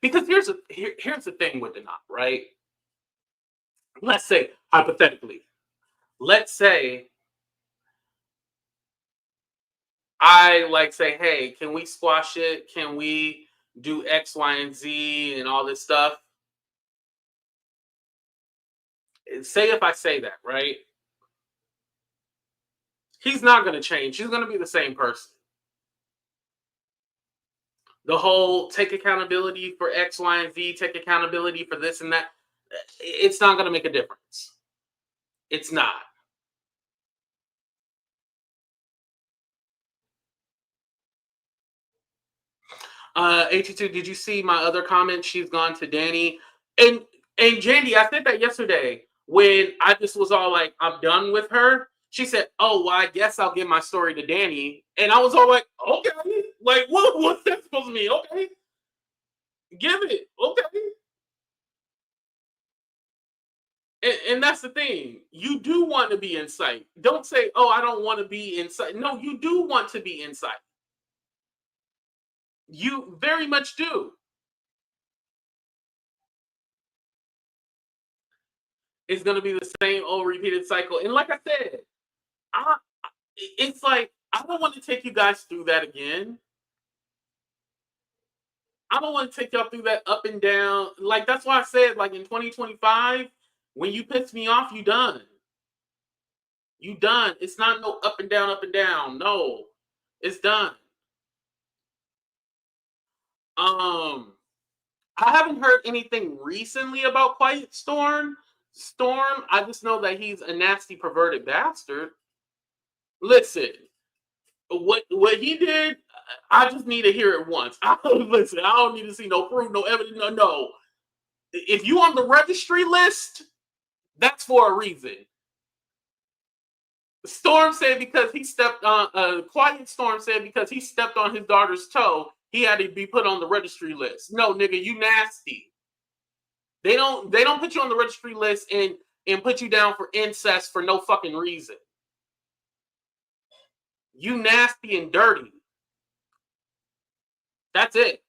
Because here's the thing with the knot, right? Let's say hypothetically, let's say I like say, hey, can we squash it? Can we do X, Y, and Z and all this stuff? Say if I say that, right? He's not going to change. He's going to be the same person. The whole take accountability for X, Y, and Z, take accountability for this and that. It's not going to make a difference. It's not. AT2, did you see my other comment? She's gone to Danny. And Jandy, I said that yesterday when I just was all like, I'm done with her. She said, oh, well, I guess I'll give my story to Danny. And I was all like, okay. Like, what's that supposed to mean? Okay. Give it. Okay. And that's the thing. You do want to be in sight. Don't say, oh, I don't want to be in sight. No, you do want to be in sight. You very much do. It's going to be the same old repeated cycle. And like I said, it's like, I don't want to take you guys through that again. I don't want to take y'all through that up and down. Like, that's why I said, like, in 2025, When you piss me off, you done. You done. It's not no up and down, up and down. No, it's done. I haven't heard anything recently about Quiet Storm. I just know that he's a nasty, perverted bastard. Listen, what he did, I just need to hear it once. Listen, I don't need to see no proof, no evidence, no. If you on the registry list, that's for a reason. Storm said because he stepped on Quiet Storm said because he stepped on his daughter's toe, he had to be put on the registry list. No, nigga, you nasty. They don't put you on the registry list and put you down for incest for no fucking reason. You nasty and dirty. That's it.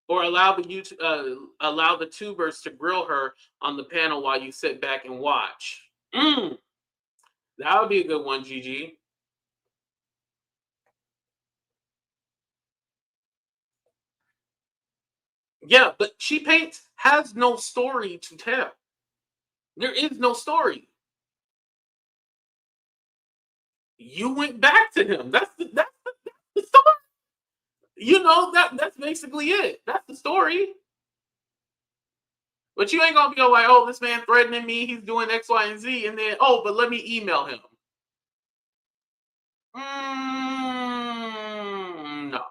Or allow the tubers to grill her on the panel while you sit back and watch. That would be a good one, Gigi. Yeah, but She Paints has no story to tell. There is no story. You went back to him. That's the story. You know, that's basically it. That's the story. But you ain't gonna be like, oh, this man threatening me, he's doing X, Y, and Z, and then, oh, but let me email him. No.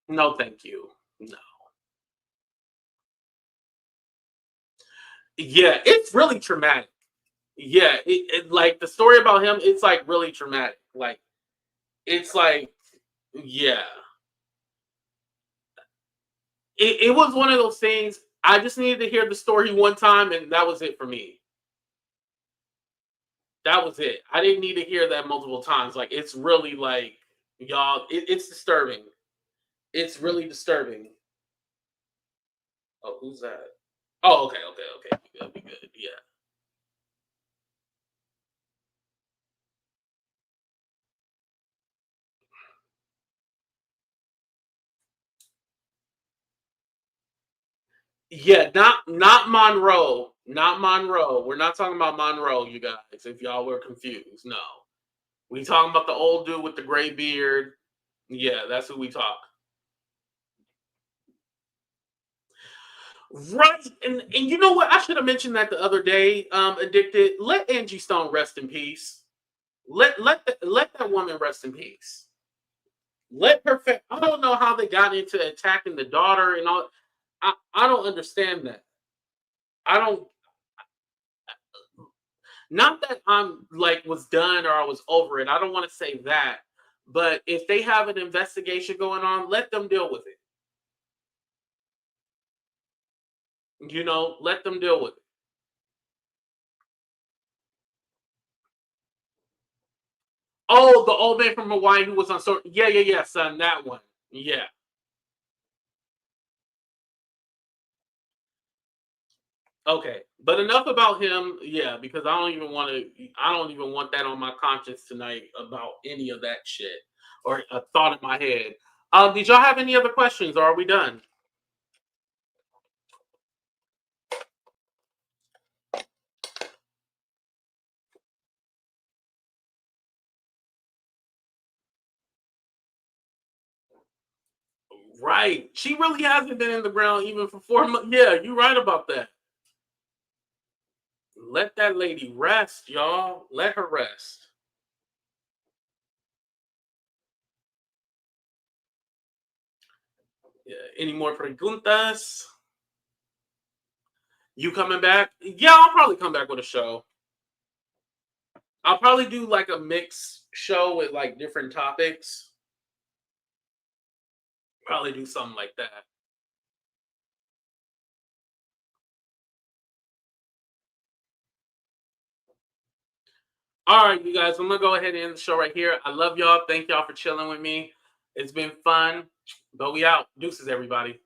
No, thank you. No. Yeah, it's really traumatic. Yeah, it like the story about him, it's like really traumatic. Like, it's like, yeah. It was one of those things. I just needed to hear the story one time, and that was it for me. That was it. I didn't need to hear that multiple times. Like, it's really like, y'all, it's disturbing. It's really disturbing. Oh, who's that? Oh, okay. Be good. Yeah. Yeah, not Monroe. Not Monroe. We're not talking about Monroe, you guys, if y'all were confused. No. We talking about the old dude with the gray beard. Yeah, that's who we talk. Right. And you know what? I should have mentioned that the other day, Addicted. Let Angie Stone rest in peace. Let that woman rest in peace. Let her I don't know how they got into attacking the daughter and all. I don't understand that. I don't. Not that I'm like was done or I was over it. I don't want to say that. But if they have an investigation going on, let them deal with it. You know, let them deal with it. Oh, the old man from Hawaii who was on yeah, son, that one. Yeah. Okay. But enough about him, yeah, because I don't even want that on my conscience tonight about any of that shit or a thought in my head. Did y'all have any other questions or are we done? Right. She really hasn't been in the ground even for 4 months. Yeah, you're right about that. Let that lady rest, y'all. Let her rest. Yeah. Any more preguntas? You coming back? Yeah, I'll probably come back with a show. I'll probably do like a mix show with like different topics. Probably do something like that. All right, you guys, I'm gonna go ahead and end the show right here. I love y'all. Thank y'all for chilling with me. It's been fun, but we out. Deuces, everybody.